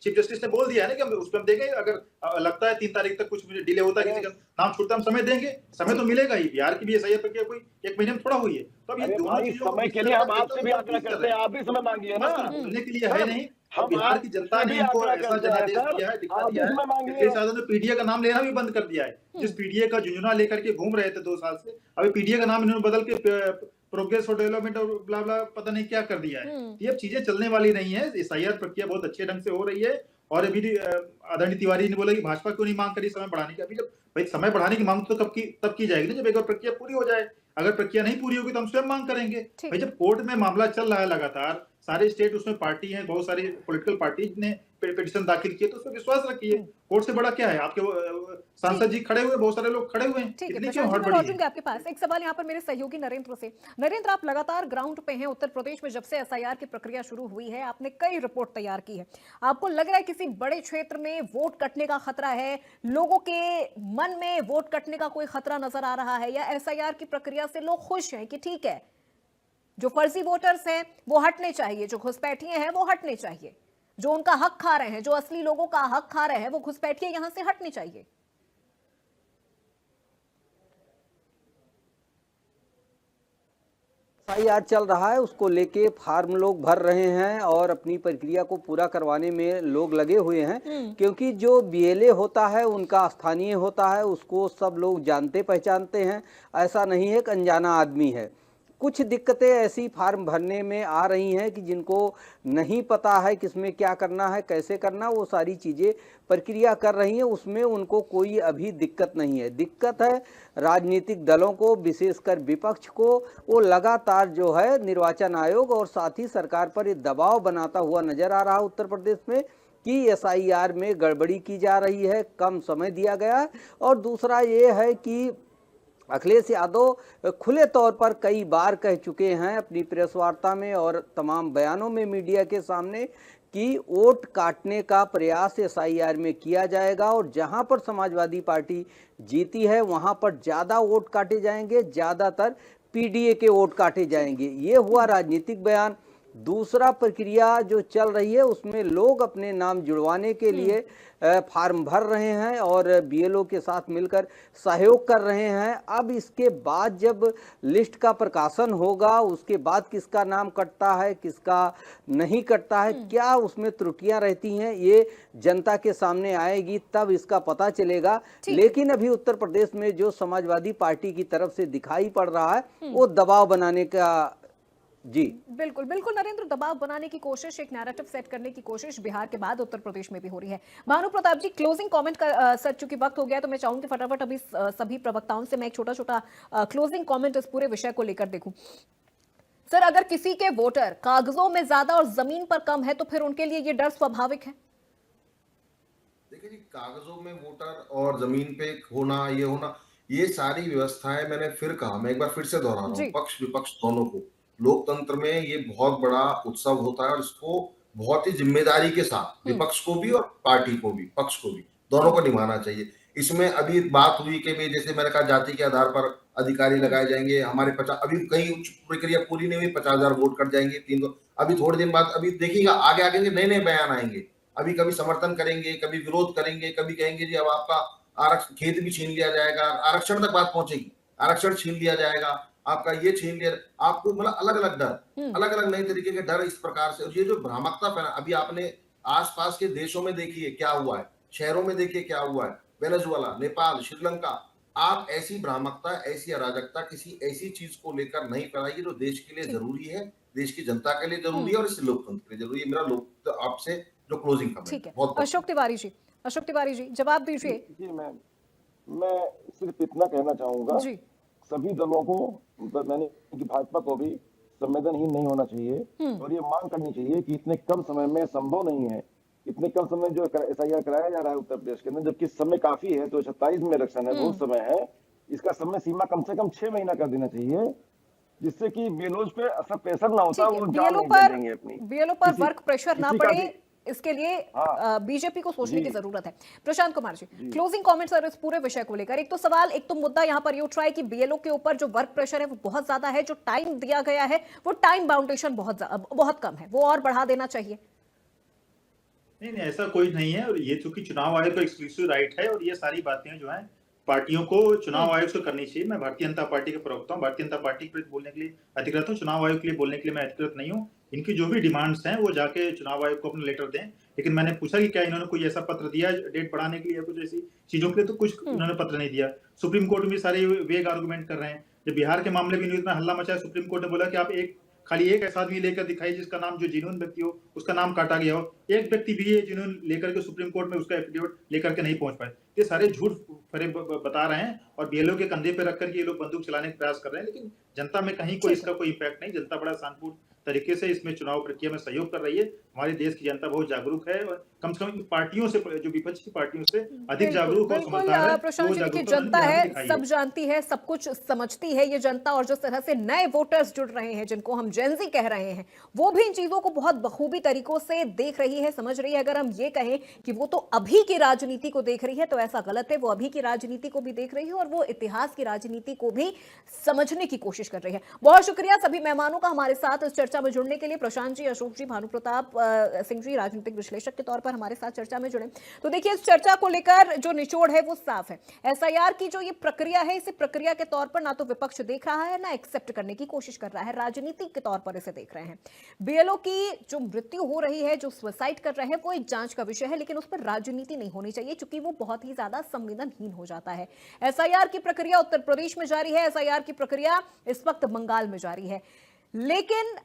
चीफ जस्टिस ने बोल दिया है ना कि हम उस पर हम देंगे, अगर लगता है 3 तारीख तक कुछ डिले होता है, किसी का नाम छूटता, हम समय देंगे, समय तो मिलेगा ही। बिहार की भी एसआईआर प्रक्रिया कोई 1 महीने में थोड़ा हुई है, तो अब ये दोनों चीजों समय के लिए हम आपसे भी आग्रह करते हैं, आप भी समय मांगिए ना, बोलने के लिए है नहीं। अब बिहार की जनता ने इनको ऐसा जनादेश दिया है, दिखा दिया है। अखिलेश यादव ने पीडीए का नाम लेना भी बंद कर दिया है। जिस पीडीए का झुंझुना लेकर के घूम रहे थे 2 साल से, अभी पीडीए का नाम इन्होंने बदल के प्रोग्रेस फॉर डेवलपमेंट और ब्ला ब्ला पता नहीं क्या कर दिया है। ये अब चीजें चलने वाली नहीं है। एसआईआर प्रक्रिया बहुत अच्छे ढंग से हो रही है। और अभी आदरणीय तिवारी ने बोला कि भाजपा क्यों नहीं मांग करी समय बढ़ाने की। अभी जब भाई समय बढ़ाने की मांग तो तब की जाएगी ना जब एक बार प्रक्रिया पूरी हो जाए। अगर प्रक्रिया नहीं पूरी होगी तो हम स्वयं मांग करेंगे। भाई जब कोर्ट में मामला चल रहा है लगातार, सारे स्टेट उसमें पार्टी हैं, बहुत सारी पॉलिटिकल पार्टी ने पिटिशन दाखिल किए, तो उसमें विश्वास रखिए। कोर्ट से बड़ा क्या है? आपके सांसद जी खड़े हुए, बहुत सारे लोग खड़े हुए हैं, ठीक है इतनी प्रशांत क्यों जी, मैं हड़बड़ी है? लौटूंगी आपके पास। एक सवाल यहाँ पर मेरे सहयोगी नरेंद्र से। नरेंद्र, आप लगातार ग्राउंड पे हैं उत्तर प्रदेश में, जब से एसआईआर की प्रक्रिया शुरू हुई है आपने कई रिपोर्ट तैयार की है। आपको लग रहा है किसी बड़े क्षेत्र में वोट कटने का खतरा है? लोगों के मन में वोट कटने का कोई खतरा नजर आ रहा है, या एसआईआर की प्रक्रिया से लोग खुश हैं कि ठीक है, जो फर्जी वोटर्स हैं वो हटने चाहिए, जो घुसपैठिए हैं वो हटने चाहिए, जो उनका हक खा रहे हैं, जो असली लोगों का हक खा रहे हैं वो घुसपैठिए यहां से हटने चाहिए? एफआईआर चल रहा है, उसको लेके फार्म लोग भर रहे हैं और अपनी प्रक्रिया को पूरा करवाने में लोग लगे हुए हैं, क्योंकि जो बीएलए होता है उनका स्थानीय होता है, उसको सब लोग जानते पहचानते हैं, ऐसा नहीं है कि अनजाना आदमी है। कुछ दिक्कतें ऐसी फार्म भरने में आ रही हैं कि जिनको नहीं पता है किसमें क्या करना है, कैसे करना, वो सारी चीज़ें प्रक्रिया कर रही हैं, उसमें उनको कोई अभी दिक्कत नहीं है। दिक्कत है राजनीतिक दलों को, विशेषकर विपक्ष को। वो लगातार जो है निर्वाचन आयोग और साथ ही सरकार पर ये दबाव बनाता हुआ नजर आ रहा है उत्तर प्रदेश में कि एसआईआर में गड़बड़ी की जा रही है, कम समय दिया गया है। और दूसरा ये है कि अखिलेश यादव खुले तौर पर कई बार कह चुके हैं अपनी प्रेस वार्ता में और तमाम बयानों में मीडिया के सामने कि वोट काटने का प्रयास एसआईआर में किया जाएगा और जहां पर समाजवादी पार्टी जीती है वहां पर ज़्यादा वोट काटे जाएंगे, ज़्यादातर पीडीए के वोट काटे जाएंगे। ये हुआ राजनीतिक बयान। दूसरा प्रक्रिया जो चल रही है उसमें लोग अपने नाम जुड़वाने के लिए फार्म भर रहे हैं और बीएलओ के साथ मिलकर सहयोग कर रहे हैं। अब इसके बाद जब लिस्ट का प्रकाशन होगा, उसके बाद किसका नाम कटता है, किसका नहीं कटता है, क्या उसमें त्रुटियां रहती हैं, ये जनता के सामने आएगी, तब इसका पता चलेगा। लेकिन अभी उत्तर प्रदेश में जो समाजवादी पार्टी की तरफ से दिखाई पड़ रहा है वो दबाव बनाने का, जी बिल्कुल बिल्कुल नरेंद्र, दबाव बनाने की कोशिश, एक नैरेटिव सेट करने की कोशिश बिहार के बाद उत्तर प्रदेश में भी हो रही है। भानु प्रताप जी, क्लोजिंग कमेंट का सर चूंकि वक्त हो गया तो मैं चाहूंगी फटाफट अभी सभी प्रवक्ताओं से मैं एक छोटा छोटा क्लोजिंग कमेंट इस पूरे विषय को लेकर देखूं। सर, अगर किसी के वोटर कागजों में ज्यादा और जमीन पर कम है तो फिर उनके लिए ये डर स्वाभाविक है? देखिए जी, कागजों में वोटर और जमीन पे होना, ये होना, ये सारी व्यवस्थाएं, मैंने फिर कहा, मैं एक बार फिर से दोहरा रहा हूँ, पक्ष विपक्ष दोनों को, लोकतंत्र में ये बहुत बड़ा उत्सव होता है और इसको बहुत ही जिम्मेदारी के साथ विपक्ष को भी और पार्टी को भी, पक्ष को भी, दोनों को निभाना चाहिए। इसमें अभी बात हुई कि भाई जैसे मैंने कहा जाति के आधार पर अधिकारी लगाए जाएंगे, हमारे 50, अभी कहीं उच्च प्रक्रिया पूरी नहीं हुई, 50,000 वोट कट जाएंगे, 3 अभी थोड़े दिन बाद अभी देखिएगा आगे आगे नए नए बयान आएंगे। अभी कभी समर्थन करेंगे, कभी विरोध करेंगे, कभी कहेंगे जी अब आपका आरक्षण, खेत भी छीन लिया जाएगा, आरक्षण तक बात पहुंचेगी, आरक्षण छीन लिया जाएगा, आपका ये छीन लिया, आपको मतलब अलग अलग डर, अलग अलग नए तरीके के डर इस प्रकार से। और ये जो भ्रामकता फैला, अभी आपने आसपास के देशों में देखिए क्या हुआ है, शहरों में देखिए क्या हुआ है, वेनेजुएला, नेपाल, श्रीलंका, आप ऐसी भ्रामकता, ऐसी अराजकता किसी ऐसी चीज को लेकर नहीं फैलाइए जो देश के लिए जरूरी है, देश की जनता के लिए जरूरी है और इस लोकतंत्र के लिए जरूरी है। मेरा लोक आपसे जो क्लोजिंग कमेंट। ठीक है, अशोक तिवारी जी, अशोक तिवारी जी जवाब दीजिए। जी मैं सिर्फ इतना कहना चाहूंगा जी, सभी दलों को, मैंने कि भाजपा को भी संवेदनहीन नहीं होना चाहिए और ये मांग करनी चाहिए कि इतने कम समय में संभव नहीं है, इतने कम समय जो एसआईआर कराया जा रहा है उत्तर प्रदेश के अंदर, जबकि समय काफी है, 2027 में इलेक्शन है, बहुत समय है, इसका समय सीमा कम से कम 6 महीना कर देना चाहिए, जिससे कि बीएलओ पे असर प्रेशर ना होता, वो जान नहीं देंगे अपनी, बीएलओ पर वर्क प्रेशर ना पड़े, इसके लिए बीजेपी को सोचने की जरूरत है। Prashant Kumar ji, closing comment sir इस पूरे विषय को लेकर। एक तो सवाल, एक तो मुद्दा यहाँ पर ये उठ रहा है कि बीएलओ के ऊपर जो वर्क प्रेशर है वो बहुत ज्यादा है, जो टाइम दिया गया है वो टाइम बाउंडेशन बहुत कम है, वो और बढ़ा देना चाहिए। नहीं, ऐसा कोई नहीं है, और ये चूंकि चुनाव आयोग का एक्सक्लूसिव राइट है और ये सारी बातें जो है पार्टियों को चुनाव आयोग से करनी चाहिए। मैं भारतीय जनता पार्टी के प्रवक्ता हूँ, भारतीय जनता पार्टी के बोलने के लिए अधिकृत हूँ, चुनाव आयोग के लिए बोलने के लिए मैं अधिकृत नहीं हूँ। इनकी जो भी डिमांड्स हैं वो जाके चुनाव आयोग को अपना लेटर दें। लेकिन मैंने पूछा कि क्या इन्होंने कोई ऐसा पत्र दिया डेट बढ़ाने के लिए या कुछ ऐसी चीजों के लिए, तो कुछ इन्होंने पत्र नहीं दिया। सुप्रीम कोर्ट में भी सारे वेग आर्गुमेंट कर रहे हैं। जब बिहार के मामले में इतना हल्ला मचा, सुप्रीम कोर्ट ने बोला कि आप खाली एक ऐसा आदमी लेकर दिखाइए जिसका नाम जो जिन्होंने व्यक्ति हो उसका नाम काटा गया हो। एक व्यक्ति भी है जिन्होंने लेकर के सुप्रीम कोर्ट में उसका एफिडेविट लेकर के नहीं पहुंच पाए। ये सारे झूठ बता रहे हैं और बीएलओ के कंधे पे रख करके ये लोग बंदूक चलाने का प्रयास कर रहे हैं, लेकिन जनता में कहीं कोई इसका कोई इम्पैक्ट नहीं। जनता बड़ा शांतिपूर्ण तरीके से इसमें चुनाव प्रक्रिया में सहयोग कर रही है। हमारे देश की जनता बहुत जागरूक है और कम से कम पार्टियों से, जो विपक्ष की पार्टियों से अधिक जागरूक और समझदार है। प्रशांत जी, देखिए जागरूकता जनता उन्होंने है, दिखाई सब जानती है, सब कुछ समझती है ये जनता, और जिस तरह से नए वोटर्स जुड़ रहे हैं जिनको हम जेनजी कह रहे हैं, वो भी इन चीजों को बहुत बखूबी तरीकों से देख रही है, समझ रही है। अगर हम ये कहें कि वो तो अभी की राजनीति को देख रही है तो ऐसा गलत है। वो अभी की राजनीति को भी देख रही है और वो इतिहास की राजनीति को भी समझने की कोशिश कर रही है। बहुत शुक्रिया सभी मेहमानों का हमारे साथ इस चर्चा में जुड़ने के लिए। प्रशांत जी, अशोक जी, भानु प्रताप सिंह जी राजनीतिक विश्लेषक के तौर पर हमारे साथ चर्चा में जुड़े। तो देखिए, इस चर्चा को लेकर जो निचोड़ है वो साफ है। एसआईआर की जो ये प्रक्रिया है, इसे प्रक्रिया के तौर पर ना तो विपक्ष देख रहा है, ना एक्सेप्ट करने की कोशिश कर रहा है, राजनीति के तौर पर इसे देख रहे हैं। बीएलओ की जो मृत्यु हो रही है, जो सुसाइड कर रहे हैं, वो एक जांच का विषय है, लेकिन उस पर राजनीति नहीं होनी चाहिए क्योंकि वो बहुत ही ज्यादा संवेदनहीन हो जाता है। एसआईआर की प्रक्रिया उत्तर प्रदेश में जारी है, एसआईआर की प्रक्रिया इस वक्त बंगाल में जारी है। लेकिन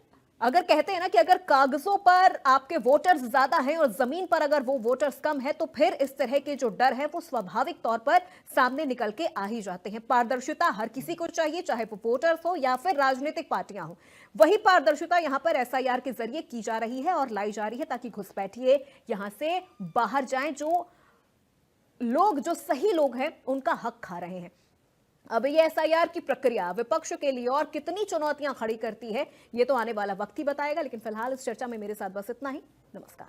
अगर कहते हैं ना कि अगर कागजों पर आपके वोटर्स ज्यादा हैं और जमीन पर अगर वो वोटर्स कम है, तो फिर इस तरह के जो डर है वो स्वाभाविक तौर पर सामने निकल के आ ही जाते हैं। पारदर्शिता हर किसी को चाहिए, चाहे वो वोटर्स हो या फिर राजनीतिक पार्टियां हो। वही पारदर्शिता यहां पर एसआईआर के जरिए की जा रही है और लाई जा रही है ताकि घुसपैठिए यहां से बाहर जाएं, जो लोग, जो सही लोग हैं, उनका हक खा रहे हैं। अब ये एसआईआर की प्रक्रिया विपक्ष के लिए और कितनी चुनौतियां खड़ी करती है, ये तो आने वाला वक्त ही बताएगा। लेकिन फिलहाल इस चर्चा में मेरे साथ बस इतना ही। नमस्कार।